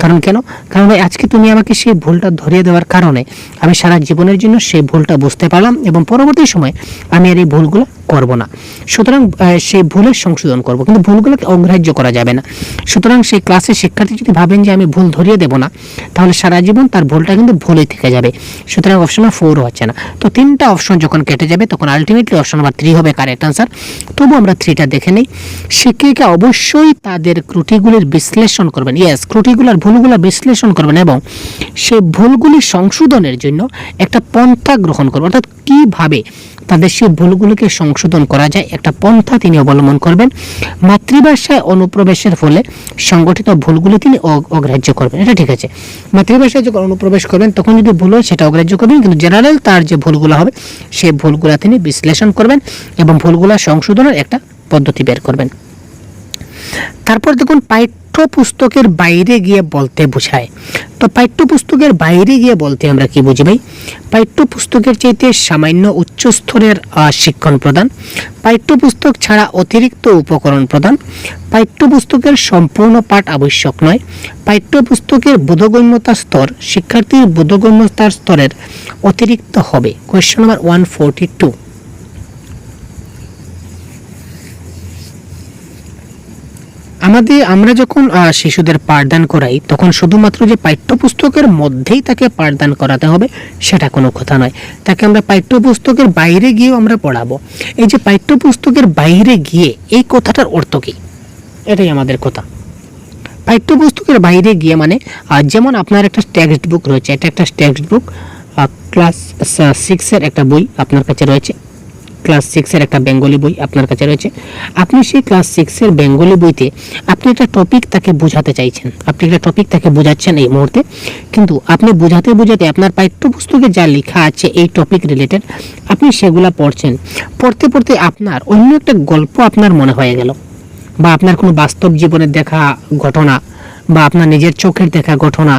কারণ কেন? কারণ ভাই আজকে তুমি আমাকে সেই ভুলটা ধরিয়ে দেওয়ার কারণে আমি সারা জীবনের জন্য সেই ভুলটা বুঝতে পারলাম এবং পরবর্তী সময় আমি আর এই ভুলগুলো করব না। সুতরাং সেই ভুলের সংশোধন করব, কিন্তু ভুলগুলোকে অগ্রাহ্য করা যাবে না। সুতরাং সেই ক্লাসের শিক্ষার্থী যদি ভাবেন যে আমি ভুল ধরিয়ে দেব না, তাহলে সারা জীবন তার ভুলটা কিন্তু ভুলই থেকে যাবে। সুতরাং অপশন 4 হচ্ছে না। তো 3টা অপশন যখন কেটে যাবে, তখন আলটিমেটলি অপশন নাম্বার 3 হবে কারেক্ট আনসার। তবু আমরা 3টা দেখে নেই। শিক্ষিকা অবশ্যই তাদের ত্রুটিগুলির বিশ্লেষণ করবেন, ইয়েস, ত্রুটিগুলোর ভুলগুলো বিশ্লেষণ করবেন এবং সেই ভুলগুলি সংশোধনের জন্য একটা পন্থা গ্রহণ করবেন, অর্থাৎ কিভাবে তাদের সেই ভুলগুলোকে সংশোধন করা যায় একটা পন্থা তিনি অবলম্বন করবেন। মাতৃভাষায় অনুপ্রবেশের ফলে সংগঠিত ভুলগুলো তিনি অগ্রাহ্য করবেন, এটা ঠিক আছে। মাতৃভাষায় যখন অনুপ্রবেশ করবেন তখন যদি ভুল হয় সেটা অগ্রাহ্য করবেন, কিন্তু জেনারেল তার যে ভুলগুলো হবে সেই ভুলগুলো তিনি বিশ্লেষণ করবেন এবং ভুলগুলো সংশোধনের একটা পদ্ধতি বের করবেন। তারপর দেখুন, পাঠ্যপুস্তকের বাইরে গিয়ে বলতে বোঝায়। তো পাঠ্যপুস্তকের বাইরে গিয়ে বলতে আমরা কি বুঝি ভাই? পাঠ্যপুস্তকের চাইতে সামান্য উচ্চ স্তরের শিক্ষণ প্রদান, পাঠ্যপুস্তক ছাড়া অতিরিক্ত উপকরণ প্রদান, পাঠ্যপুস্তকের সম্পূর্ণ পাঠ আবশ্যক নয়, পাঠ্যপুস্তকের বোধগম্যতা স্তর শিক্ষার্থীর বোধগম্যতার স্তরের অতিরিক্ত হবে। Question number 142। আমরা যখন শিশুদের পাঠদান করাই, তখন শুধুমাত্র যে পাঠ্যপুস্তকের মধ্যেই তাকে পাঠদান করাতে হবে সেটা কোনো কথা নয়। তাকে আমরা পাঠ্যপুস্তকের বাইরে গিয়েও আমরা পড়াবো। এই যে পাঠ্যপুস্তকের বাইরে গিয়ে, এই কথাটার অর্থ কি? এটাই আমাদের কথা। পাঠ্যপুস্তকের বাইরে গিয়ে মানে যেমন আপনার একটা টেক্সট বুক রয়েছে, এটা একটা টেক্সট বুক, ক্লাস 6-এর একটা বই আপনার কাছে রয়েছে, ক্লাস 6-এর একটা বেঙ্গলি বই আপনার কাছে রয়েছে। আপনি সেই ক্লাস 6-এর বেঙ্গলি বইতে আপনি একটা টপিক তাকে বোঝাতে চাইছেন, আপনি একটা টপিক তাকে বোঝাচ্ছেন এই মুহূর্তে, কিন্তু আপনি বোঝাতে আপনার পাঠ্যপুস্তকে যা লেখা আছে এই টপিক রিলেটেড আপনি সেগুলা পড়ছেন। পড়তে পড়তে আপনার অন্য একটা গল্প আপনার মনে হয়ে গেল, বা আপনার কোনো বাস্তব জীবনের দেখা ঘটনা বা আপনার নিজের চোখের দেখা ঘটনা,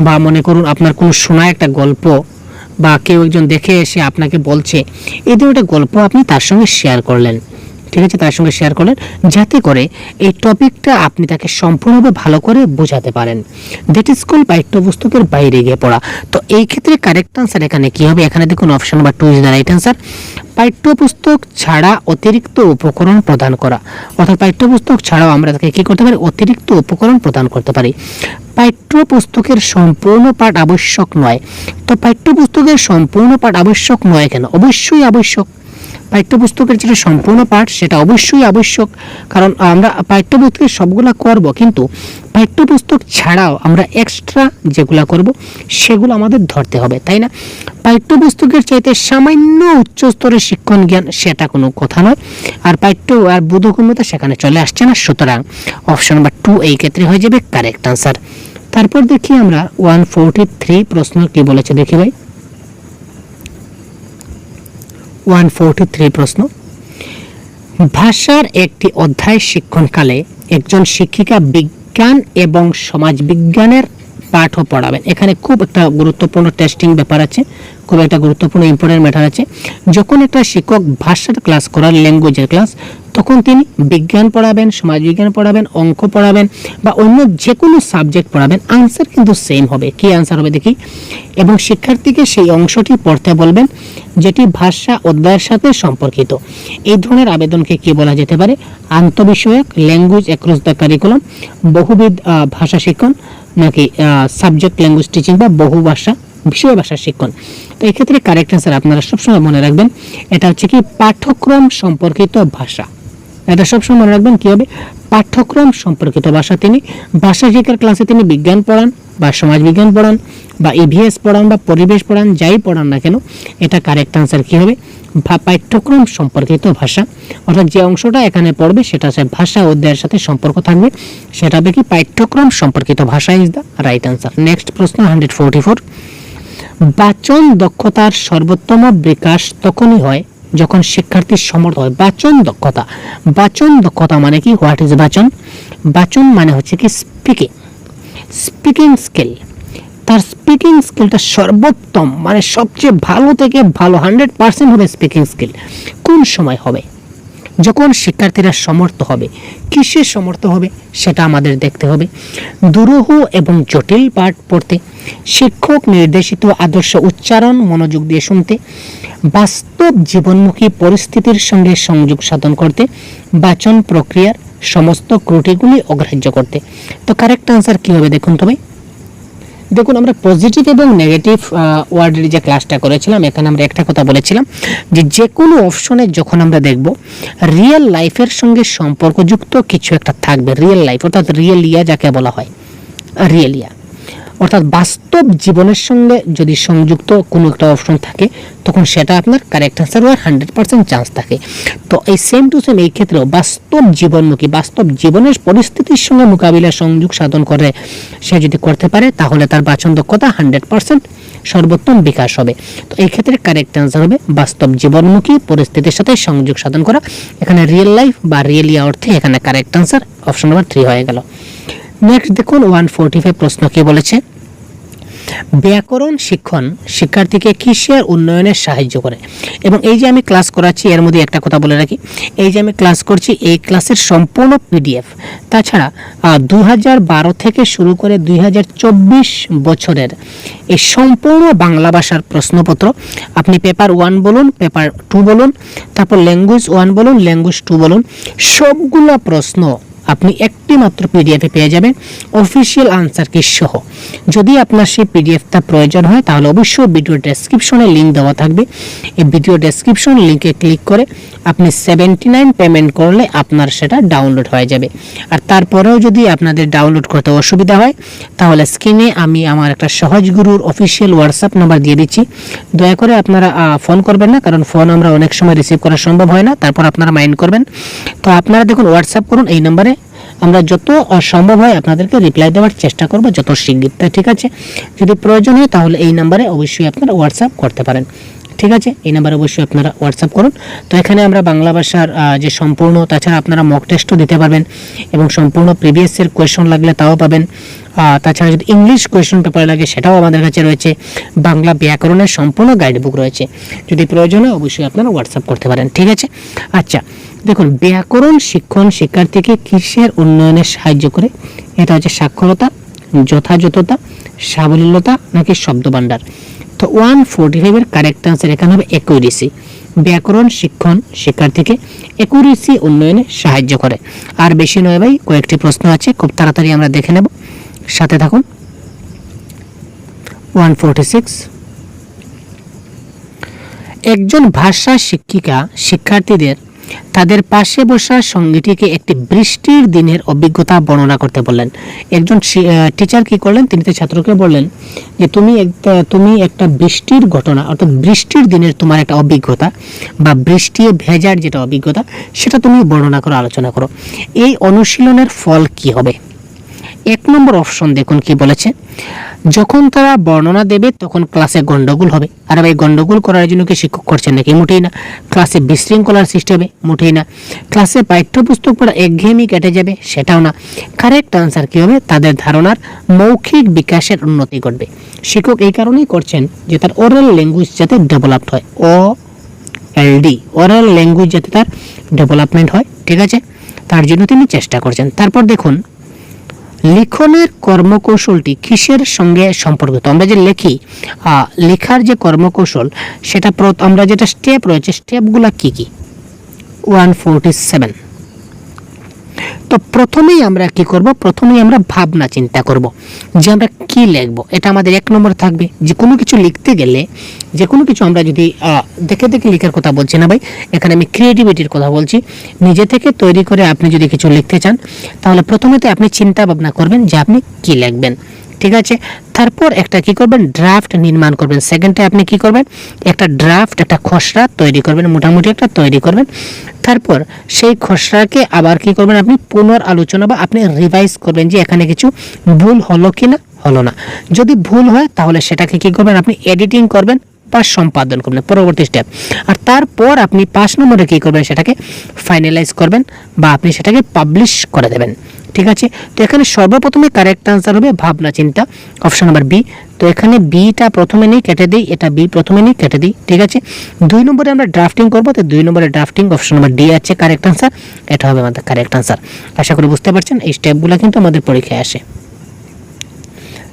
বা মনে করুন আপনার কোনো শোনা একটা গল্প, বা কেউ একজন দেখে এসে আপনাকে বলছে, এই ধরনের একটা গল্প আপনি তার সঙ্গে শেয়ার করলেন, ঠিক আছে, তার সঙ্গে শেয়ার করলেন, যাতে করে এই টপিকটা আপনি তাকে সম্পূর্ণভাবে ভালো করে বোঝাতে পারেন। দ্যাট ইজ কল পাঠ্যপুস্তকের বাইরে গিয়ে পড়া। তো এই ক্ষেত্রে কারেক্ট আনসার এখানে কি হবে? এখানে দেখুন option number 2 is the right answer. পাঠ্যপুস্তক ছাড়া অতিরিক্ত উপকরণ প্রদান করা, অর্থাৎ পাঠ্যপুস্তক ছাড়াও আমরা তাকে কি করতে পারি? অতিরিক্ত উপকরণ প্রদান করতে পারি। পাঠ্যপুস্তকের সম্পূর্ণ পাঠ আবশ্যক নয়। তো পাঠ্যপুস্তকের সম্পূর্ণ পাঠ আবশ্যক নয় কেন? অবশ্যই আবশ্যক। পাঠ্যপুস্তকের যেটা সম্পূর্ণ পাঠ সেটা অবশ্যই আবশ্যক, কারণ আমরা পাঠ্যপুস্তকের সবগুলা করব, কিন্তু পাঠ্যপুস্তক ছাড়াও আমরা এক্সট্রা যেগুলা করব সেগুলো আমাদের ধরতে হবে, তাই না? পাঠ্যপুস্তকের চাইতে সামান্য উচ্চ স্তরের শিক্ষণ জ্ঞান সেটা কোনো কথা নয়, আর পাঠ্য আর বোধগম্যতা সেখানে চলে আসছে না। সুতরাং অপশন নাম্বার 2 এই ক্ষেত্রে হয়ে যাবে কারেক্ট আনসার। তারপর দেখি আমরা 143 প্রশ্ন কি বলেছে, দেখি ভাই। 143 প্রশ্ন, ভাষার একটি অধ্যায় শিক্ষণকালে একজন শিক্ষিকা বিজ্ঞান এবং সমাজবিজ্ঞানের পাঠও পড়াবেন। এখানে খুব একটা গুরুত্বপূর্ণ টেস্টিং ব্যাপার আছে, খুব একটা গুরুত্বপূর্ণ ইম্পর্টেন্ট ম্যাটার আছে। যখন একটা শিক্ষক ভাষার ক্লাস করার, ল্যাঙ্গুয়েজের ক্লাস, তখন তিনি বিজ্ঞান পড়াবেন, সমাজবিজ্ঞান পড়াবেন, অঙ্ক পড়াবেন, বা অন্য যে কোনো সাবজেক্ট পড়াবেন, আনসার কিন্তু সেম হবে। কি আনসার হবে দেখি? এবং শিক্ষার্থীকে সেই অংশটি পড়তে বলবেন যেটি ভাষা অধ্যায়ের সাথে সম্পর্কিত। এই ধরনের আবেদনকে কি বলা যেতে পারে? আন্তঃবিষয়ক, ল্যাঙ্গুয়েজ অ্যাক্রস দ্য কারিকুলাম, বহুবিধ ভাষা শিক্ষণ, নাকি সাবজেক্ট ল্যাঙ্গুয়েজ টিচিং বা বহু ভাষা বিষয় ভাষা শিক্ষণ। তো এই ক্ষেত্রে কারেক্ট আনসার আপনারা সবসময় মনে রাখবেন, এটা হচ্ছে কি পাঠ্যক্রম সম্পর্কিত ভাষা। এটা সবসময় মনে রাখবেন কি হবে? পাঠ্যক্রম সম্পর্কিত ভাষা। তিনি ভাষা শিক্ষার ক্লাসে তিনি বিজ্ঞান পড়ান বা সমাজবিজ্ঞান পড়ান বা ইভিএস পড়ান বা পরিবেশ পড়ান, যাই পড়ান না কেন, এটা কারেক্ট আনসার কি হবে? পাঠ্যক্রম সম্পর্কিত ভাষা। অর্থাৎ যে অংশটা এখানে পড়বে সেটা হচ্ছে ভাষা অধ্যায়ের সাথে সম্পর্ক থাকবে, সেটা হবে কি? পাঠ্যক্রম সম্পর্কিত ভাষা is the right answer. Next প্রশ্ন 144, বাচন দক্ষতার সর্বোত্তম বিকাশ তখনই হয় যখন শিক্ষার্থী সমর্থ হয়। বাচন দক্ষতা, বাচন দক্ষতা মানে কি? হোয়াট ইজ বাচন? বাচন মানে হচ্ছে কি স্পিকিং, স্পিকিং স্কিল। তার স্পিকিং স্কিলটা সর্বোত্তম, মানে সবচেয়ে ভালো থেকে ভালো 100% হবে স্পিকিং স্কিল। কোন সময় হবে? যখন শিক্ষার্থীরা সমর্থ হবে। কিসে সমর্থ হবে সেটা আমাদের দেখতে হবে। দুরূহ এবং জটিল পাঠ পড়তে, শিক্ষক নির্দেশিত আদর্শ উচ্চারণ মনোযোগ দিয়ে শুনতে, বাস্তব জীবনমুখী পরিস্থিতির সঙ্গে সংযোগ সাধন করতে, বাচন প্রক্রিয়ার সমস্ত ত্রুটিগুলি অগ্রাহ্য করতে। তো কারেক্ট আনসার কি হবে দেখুন তবে। দেখুন, আমরা পজিটিভ এবং নেগেটিভ ওয়ার্ডের যে ক্লাসটা করেছিলাম, এখানে আমরা একটা কথা বলেছিলাম যে কোনো অপশনে যখন আমরা দেখব রিয়েল লাইফের সঙ্গে সম্পর্কযুক্ত কিছু একটা থাকবে, রিয়েল লাইফ অর্থাৎ রিয়েলিয়া যাকে বলা হয়, রিয়েলিয়া অর্থাৎ বাস্তব জীবনের সঙ্গে যদি সংযুক্ত কোনো একটা অপশন থাকে, তখন সেটা আপনার কারেক্ট আনসার হওয়ার 100% চান্স থাকে। তো এই সেম টু সেম এই ক্ষেত্রেও বাস্তব জীবনমুখী, বাস্তব জীবনের পরিস্থিতির সঙ্গে মোকাবিলা সংযোগ সাধন করে সে যদি করতে পারে, তাহলে তার বাচন দক্ষতা 100% সর্বোত্তম বিকাশ হবে। তো এই ক্ষেত্রে কারেক্ট আনসার হবে বাস্তব জীবনমুখী পরিস্থিতির সাথে সংযোগ সাধন করা। এখানে রিয়েল লাইফ বা রিয়েলিয়া অর্থে এখানে কারেক্ট আনসার অপশন নাম্বার 3 হয়ে গেল। নেক্সট দেখুন 145 প্রশ্ন কি বলেছে, ব্যাকরণ শিক্ষণ শিক্ষার্থীকে কিসের উন্নয়নে সাহায্য করে। এবং এই যে আমি ক্লাস করাচ্ছি এর মধ্যে একটা কথা বলে রাখি, এই যে আমি ক্লাস করছি এই ক্লাসের সম্পূর্ণ পিডিএফ, তাছাড়া 2012 থেকে শুরু করে 2024 বছরের এই সম্পূর্ণ বাংলা ভাষার প্রশ্নপত্র, আপনি পেপার 1 বলুন, পেপার 2 বলুন, তারপর ল্যাঙ্গুয়েজ 1 বলুন, ল্যাঙ্গুয়েজ 2 বলুন, সবগুলো প্রশ্ন আপনি একটি মাত্র পিডিএফে পেয়ে যাবেন অফিসিয়াল আনসার কি সহ। যদি আপনার সেই পিডিএফটা প্রয়োজন হয় তাহলে অবশ্যই ভিডিও ডেসক্রিপশনে লিঙ্ক দেওয়া থাকবে, এই ভিডিও ডেসক্রিপশন লিঙ্কে ক্লিক করে আপনি 79 পেমেন্ট করলে আপনার সেটা ডাউনলোড হয়ে যাবে। আর তারপরেও যদি আপনাদের ডাউনলোড করতে অসুবিধা হয় তাহলে স্ক্রিনে আমি আমার একটা সহজ গুরুর অফিসিয়াল হোয়াটসঅ্যাপ নাম্বার দিয়ে দিচ্ছি, দয়া করে আপনারা ফোন করবেন না, কারণ ফোন আমরা অনেক সময় রিসিভ করা সম্ভব হয় না, তারপর আপনারা মাইন্ড করবেন। তো আপনারা দেখুন হোয়াটসঅ্যাপ করুন এই নাম্বারে, আমরা যত সম্ভব হয় আপনাদেরকে রিপ্লাই দেওয়ার চেষ্টা করব যত শীঘ্র, ঠিক আছে? যদি প্রয়োজন হয় তাহলে এই নাম্বারে অবশ্যই আপনারা হোয়াটসঅ্যাপ করতে পারেন। ঠিক আছে, এই নাম্বারে অবশ্যই আপনারা হোয়াটসঅ্যাপ করুন। তো এখানে আমরা বাংলা ভাষার যে সম্পূর্ণ, তাছাড়া আপনারা মক টেস্টও দিতে পারবেন এবং সম্পূর্ণ প্রিভিয়াসের কোয়েশন লাগলে তাও পাবেন। তাছাড়া যদি ইংলিশ কোয়েশন পেপার লাগে সেটাও আমাদের কাছে রয়েছে। বাংলা ব্যাকরণের সম্পূর্ণ গাইড বুক রয়েছে, যদি প্রয়োজন হয় অবশ্যই আপনারা হোয়াটসঅ্যাপ করতে পারেন। ঠিক আছে, আচ্ছা দেখুন, ব্যাকরণ শিক্ষণ শিক্ষার্থীকে কিসের উন্নয়নে সাহায্য করে? এটা হচ্ছে সাক্ষরতা, যথাযথতা, সাবলীলতা নাকি শব্দভাণ্ডার? তো 145 এর কারেক্ট আনসার এখানে হবে অ্যাকুরেসি। ব্যাকরণ শিক্ষণ শিক্ষার্থীকে অ্যাকুরেসি উন্নয়নে সাহায্য করে। আর বেশি নয় ভাই, কয়েকটি প্রশ্ন আছে, খুব তাড়াতাড়ি আমরা দেখে নেব, সাথে থাকুন। 146, একজন ভাষা শিক্ষিকা শিক্ষার্থীদের তাদের পাশে বসা সঙ্গীটিকে একটি বৃষ্টির দিনের অভিজ্ঞতা বর্ণনা করতে বললেন। একজন টিচার কি করলেন, তিনি তো ছাত্রকে বললেন যে তুমি একটা বৃষ্টির ঘটনা, অর্থাৎ বৃষ্টির দিনের তোমার একটা অভিজ্ঞতা বা বৃষ্টি ভেজার যেটা অভিজ্ঞতা সেটা তুমি বর্ণনা করো, আলোচনা করো। এই অনুশীলনের ফল কি হবে? 1 নম্বর অপশন দেখুন কি বলেছে, যখন তারা বর্ণনা দেবে তখন ক্লাসে গন্ডগোল হবে। আর ভাই, গন্ডগোল করার জন্য কি শিক্ষক করছেন নাকি? মোটেই না। ক্লাসে বিশৃঙ্খলার সৃষ্টি হবে? মোটেই না। ক্লাসে পাঠ্যপুস্তক পড়া একঘেয়েমি কেটে যাবে? সেটাও না। কারেক্ট আনসার কি হবে? তাদের ধারণার মৌখিক বিকাশের উন্নতি ঘটবে। শিক্ষক এই কারণেই করছেন যে তার ওরাল ল্যাঙ্গুয়েজ যাতে ডেভেলপড হয়, OLD, ওরাল ল্যাঙ্গুয়েজ যাতে তার ডেভেলপমেন্ট হয়। ঠিক আছে, তার জন্য তিনি চেষ্টা করছেন। তারপর দেখুন, লিখনের কর্মকৌশলটি কিসের সঙ্গে সম্পর্কিত? আমরা যে লেখি, লেখার যে কর্মকৌশল সেটা আমরা যেটা স্টেপ রয়েছে, স্টেপগুলো কি কি? 147, তো প্রথমেই আমরা কি করব? প্রথমেই আমরা ভাবনা চিন্তা করব যে আমরা কি লিখব। এটা আমাদের 1 নম্বর থাকবে। যে কোনো কিছু লিখতে গেলে, যে কোনো কিছু আমরা যদি দেখে দেখে লেখার কথা বলছি না ভাই, এখানে আমি ক্রিয়েটিভিটির কথা বলছি। নিজে থেকে তৈরি করে আপনি যদি কিছু লিখতে চান তাহলে প্রথমে তো আপনি চিন্তা ভাবনা করবেন যে আপনি কি লিখবেন। ঠিক আছে, তারপর একটা কি করবেন? ড্রাফট নির্মাণ করবেন। সেকেন্ডে আপনি কি করবেন? একটা ড্রাফট, একটা খসড়া তৈরি করবেন, মোটামুটি একটা তৈরি করবেন। তারপর সেই খসড়াকে আবার কি করবেন? আপনি পুনরালোচনা বা আপনি রিভাইজ করবেন যে এখানে কিছু ভুল হলো কি না, হলো না। যদি ভুল হয় তাহলে সেটাকে কি করবেন? আপনি এডিটিং করবেন বা সম্পাদন করবেন, পরবর্তী স্টেপ। আর তারপর আপনি 5 নম্বরে কি করবেন? সেটাকে ফাইনালাইজ করবেন বা আপনি সেটাকে পাবলিশ করে দেবেন। ঠিক আছে, তো এখানে সর্বপ্রথমে কারেক্ট আনসার হবে ভাবনা চিন্তা, অপশন নাম্বার বি। তো এখানে বিটা প্রথমে নেই, কেটে দিই, এটা বি প্রথমে নেই, কেটে দিই। ঠিক আছে, 2 নম্বরে আমরা ড্রাফটিং করব, তো 2 নম্বরে ড্রাফটিং, অপশন নাম্বার ডি আছে কারেক্ট আনসার। এটা হবে আমাদের কারেক্ট আনসার। আশা করি বুঝতে পারছেন, এই স্টেপগুলো কিন্তু আমাদের পরীক্ষায় আসে।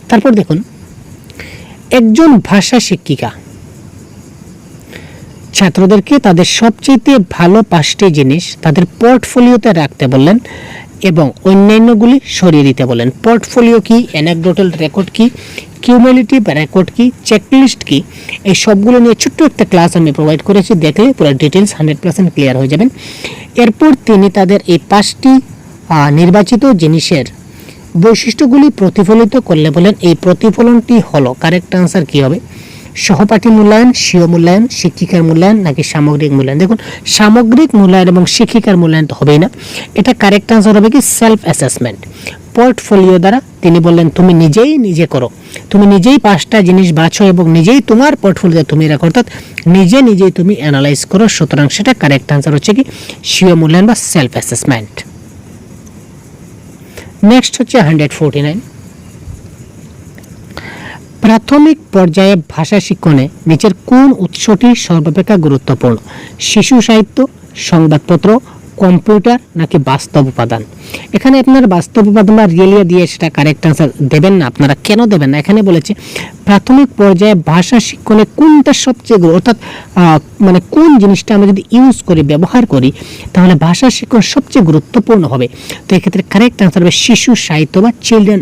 তারপর দেখুন, একজন ভাষা শিক্ষিকা ছাত্রদেরকে তাদের সবচেয়ে ভালো 5টি জিনিস তাদের পোর্টফোলিওতে রাখতে বললেন এবং অন্যান্যগুলি সরিয়ে দিতে বলেন। পোর্টফোলিও কি, অ্যানেকডোটাল রেকর্ড কি, কিউমুলেটিভ রেকর্ড কি, চেকলিস্ট কি, এই সবগুলো নিয়ে ছোট্ট একটা ক্লাস আমি প্রোভাইড করেছি, দেখলে পুরো ডিটেলস 100% ক্লিয়ার হয়ে যাবেন। এরপর তিনি তাদের এই 5টি নির্বাচিত জিনিসের বৈশিষ্ট্যগুলি প্রতিফলিত করলে বলেন এই প্রতিফলনটি হলো, কারেক্ট আনসার কি হবে? সহপাঠী মূল্যায়ন, স্বীয় মূল্যায়ন, শিক্ষিকার মূল্যায়ন নাকি সামগ্রিক মূল্যায়ন? দেখুন, সামগ্রিক মূল্যায়ন এবং শিক্ষিকার মূল্যায়ন তো হবেই না। এটা কারেক্ট আনসার হবে কি? Self assessment. পোর্টফোলিও দ্বারা তিনি বললেন তুমি নিজে করো, তুমি নিজেই 5টা জিনিস বাছো এবং নিজেই তোমার পোর্টফোলিওতে তুমি রাখো, অর্থাৎ নিজেই তুমি অ্যানালাইজ করো। সুতরাং সেটা কারেক্ট আনসার হচ্ছে কি? স্বীয় মূল্যায়ন বা সেলফ অ্যাসেসমেন্ট। নেক্সট হচ্ছে 149, প্রাথমিক পর্যায়ে ভাষা শিক্ষণে নিচের কোন উৎসটি সর্বাপেক্ষা গুরুত্বপূর্ণ? শিশু সাহিত্য, সংবাদপত্র, কম্পিউটার নাকি বাস্তব উপাদান? এখানে আপনার বাস্তব উপাদান বা রিয়েলিয়া দিয়ে সেটা কারেক্ট আনসার দেবেন না। আপনারা কেন দেবেন না? এখানে বলেছে প্রাথমিক পর্যায়ে ভাষা শিক্ষণে কোনটা সবচেয়ে অর্থাৎ মানে কোন জিনিসটা আমরা যদি ইউজ করি, ব্যবহার করি, তাহলে ভাষা শিক্ষণ সবচেয়ে গুরুত্বপূর্ণ হবে। তো এক্ষেত্রে কারেক্ট আনসার হবে শিশু সাহিত্য বা চিলড্রেন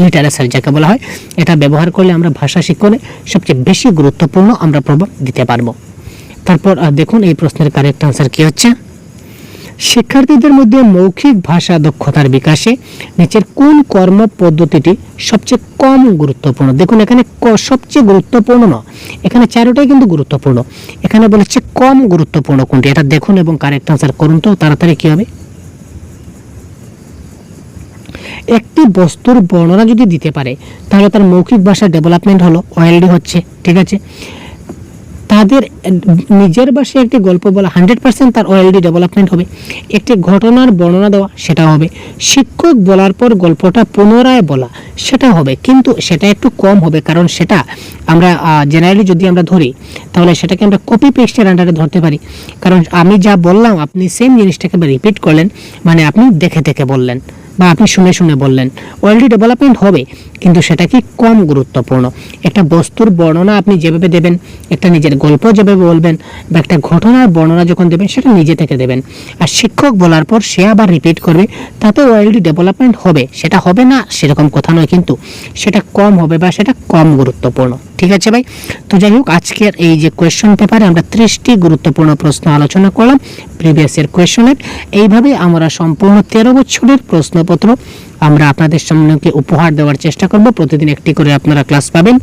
লিটারেচার যাকে বলা হয়। এটা ব্যবহার করলে আমরা ভাষা শিক্ষণে সবচেয়ে বেশি গুরুত্বপূর্ণ আমরা প্রভাব দিতে পারবো। তারপর দেখুন এই প্রশ্নের কারেক্ট আনসার কি হচ্ছে? শিক্ষার্থীদের মধ্যে মৌখিক ভাষা দক্ষতার বিকাশে নিচের কোন কর্ম পদ্ধতিটি সবচেয়ে কম গুরুত্বপূর্ণ? দেখুন, এখানে সবচেয়ে গুরুত্বপূর্ণ না, এখানে 4টাই কিন্তু গুরুত্বপূর্ণ। এখানে বলেছে কম গুরুত্বপূর্ণ কোনটি, এটা দেখুন এবং কারেক্ট আনসার করুন তো তাড়াতাড়ি কি হবে। একটি বস্তুর বর্ণনা যদি দিতে পারে তাহলে তার মৌখিক ভাষা ডেভেলপমেন্ট হলো, OLD হচ্ছে। ঠিক আছে, তাদের নিজের ভাষায় একটি গল্প বলা 100% তার ওএলডি ডেভেলপমেন্ট হবে। একটি ঘটনার বর্ণনা দেওয়া সেটা হবে। শিক্ষক বলার পর গল্পটা পুনরায় বলা সেটা হবে, কিন্তু সেটা একটু কম হবে, কারণ সেটা আমরা জেনারেলি যদি আমরা ধরি তাহলে সেটাকে আমরা কপি পেস্টের আন্ডারে ধরতে পারি। কারণ আমি যা বললাম আপনি সেম জিনিসটাকে রিপিট করলেন, মানে আপনি দেখে দেখে বললেন বা আপনি শুনে শুনে বললেন। ওএলডি ডেভেলপমেন্ট হবে, কিন্তু সেটা কি কম গুরুত্বপূর্ণ। একটা বস্তুর বর্ণনা আপনি যেভাবে দেবেন, একটা নিজের গল্প যেভাবে বলবেন বা একটা ঘটনার বর্ণনা যখন দেবেন সেটা নিজে থেকে দেবেন। আর শিক্ষক বলার পর সে আবার রিপিট করবে, তাতে ওএলডি ডেভেলপমেন্ট হবে। সেটা হবে না সেরকম কথা নয়, কিন্তু সেটা কম হবে বা সেটা কম গুরুত্বপূর্ণ। ঠিক আছে ভাই? তো যাই হোক, আজকের এই যে কোয়েশ্চন পেপারে আমরা 30টি গুরুত্বপূর্ণ প্রশ্ন আলোচনা করলাম প্রিভিয়াস ইয়ার কোয়েশ্চনের। এইভাবে আমরা সম্পূর্ণ 13 বছরের প্রশ্নপত্র আমরা আপনাদের সামনে উপহার দেওয়ার চেষ্টা করব। প্রতিদিন একটি করে আপনারা ক্লাস পাবেন,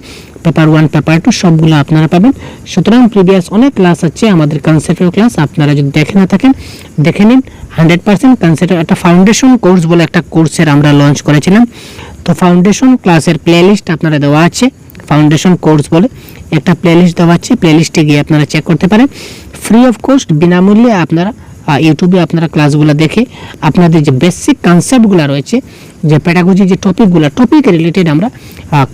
পেপার 1 পেপার 2 সবগুলো আপনারা পাবেন। সুতরাং প্রিভিয়াস অনেক ক্লাস আছে আমাদের কনসেপ্টের ক্লাস, আপনারা যদি দেখে না থাকেন দেখে নিন। 100% কনসেপ্টের একটা ফাউন্ডেশন কোর্স বলে একটা কোর্সের আমরা লঞ্চ করেছিলাম। তো ফাউন্ডেশন ক্লাসের প্লেলিস্ট আপনারা দেওয়া আছে, ফাউন্ডেশন কোর্স বলে একটা প্লেলিস্ট দেওয়া আছে, প্লেলিস্টে গিয়ে আপনারা চেক করতে পারেন। ফ্রি অফ কস্ট বিনামূল্যে আপনারা ইউটিউবে আপনারা ক্লাসগুলো দেখে আপনাদের যে বেসিক কনসেপ্টগুলো রয়েছে, যে প্যাডাগজি যে টপিক রিলেটেড আমরা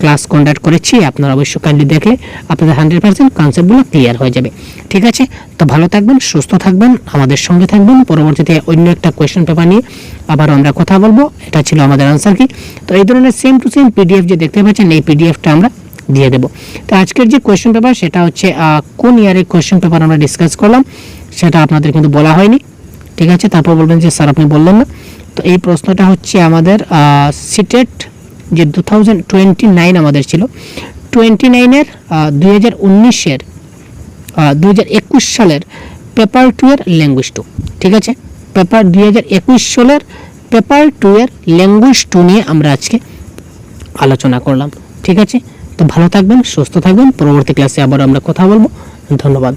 ক্লাস কন্ডাক্ট করেছি, আপনারা অবশ্যই কাইন্ডলি দেখলে আপনাদের 100% কনসেপ্টগুলো ক্লিয়ার হয়ে যাবে। ঠিক আছে? তো ভালো থাকবেন, সুস্থ থাকবেন, আমাদের সঙ্গে থাকবেন। পরবর্তীতে অন্য একটা কোয়েশ্চেন পেপার নিয়ে আবার আমরা কথা বলবো। এটা ছিল আমাদের আনসার কি। তো এই ধরনের সেম টু সেম পিডিএফ যে দেখতে পাচ্ছেন, এই পিডিএফটা আমরা দিয়ে দেবো। তো আজকের যে কোয়েশ্চেন পেপার সেটা হচ্ছে কোন ইয়ারের কোয়েশ্চেন পেপার আমরা ডিসকাস করলাম সেটা আপনাদের কিন্তু বলা হয়নি। ঠিক আছে? তারপর বলবেন যে স্যার আপনি বললেন না। তো এই প্রশ্নটা হচ্ছে আমাদের সিটেট যে 2029 আমাদের ছিল, 29-এর 2019-এর 2021 সালের পেপার 2 এর ল্যাঙ্গুয়েজ 2। ঠিক আছে? পেপার 2021 সালের পেপার 2 এর ল্যাঙ্গুয়েজ 2 নিয়ে আমরা আজকে আলোচনা করলাম। ঠিক আছে? তো ভালো থাকবেন, সুস্থ থাকবেন। পরবর্তী ক্লাসে আবার আমরা কথা বলবো। ধন্যবাদ।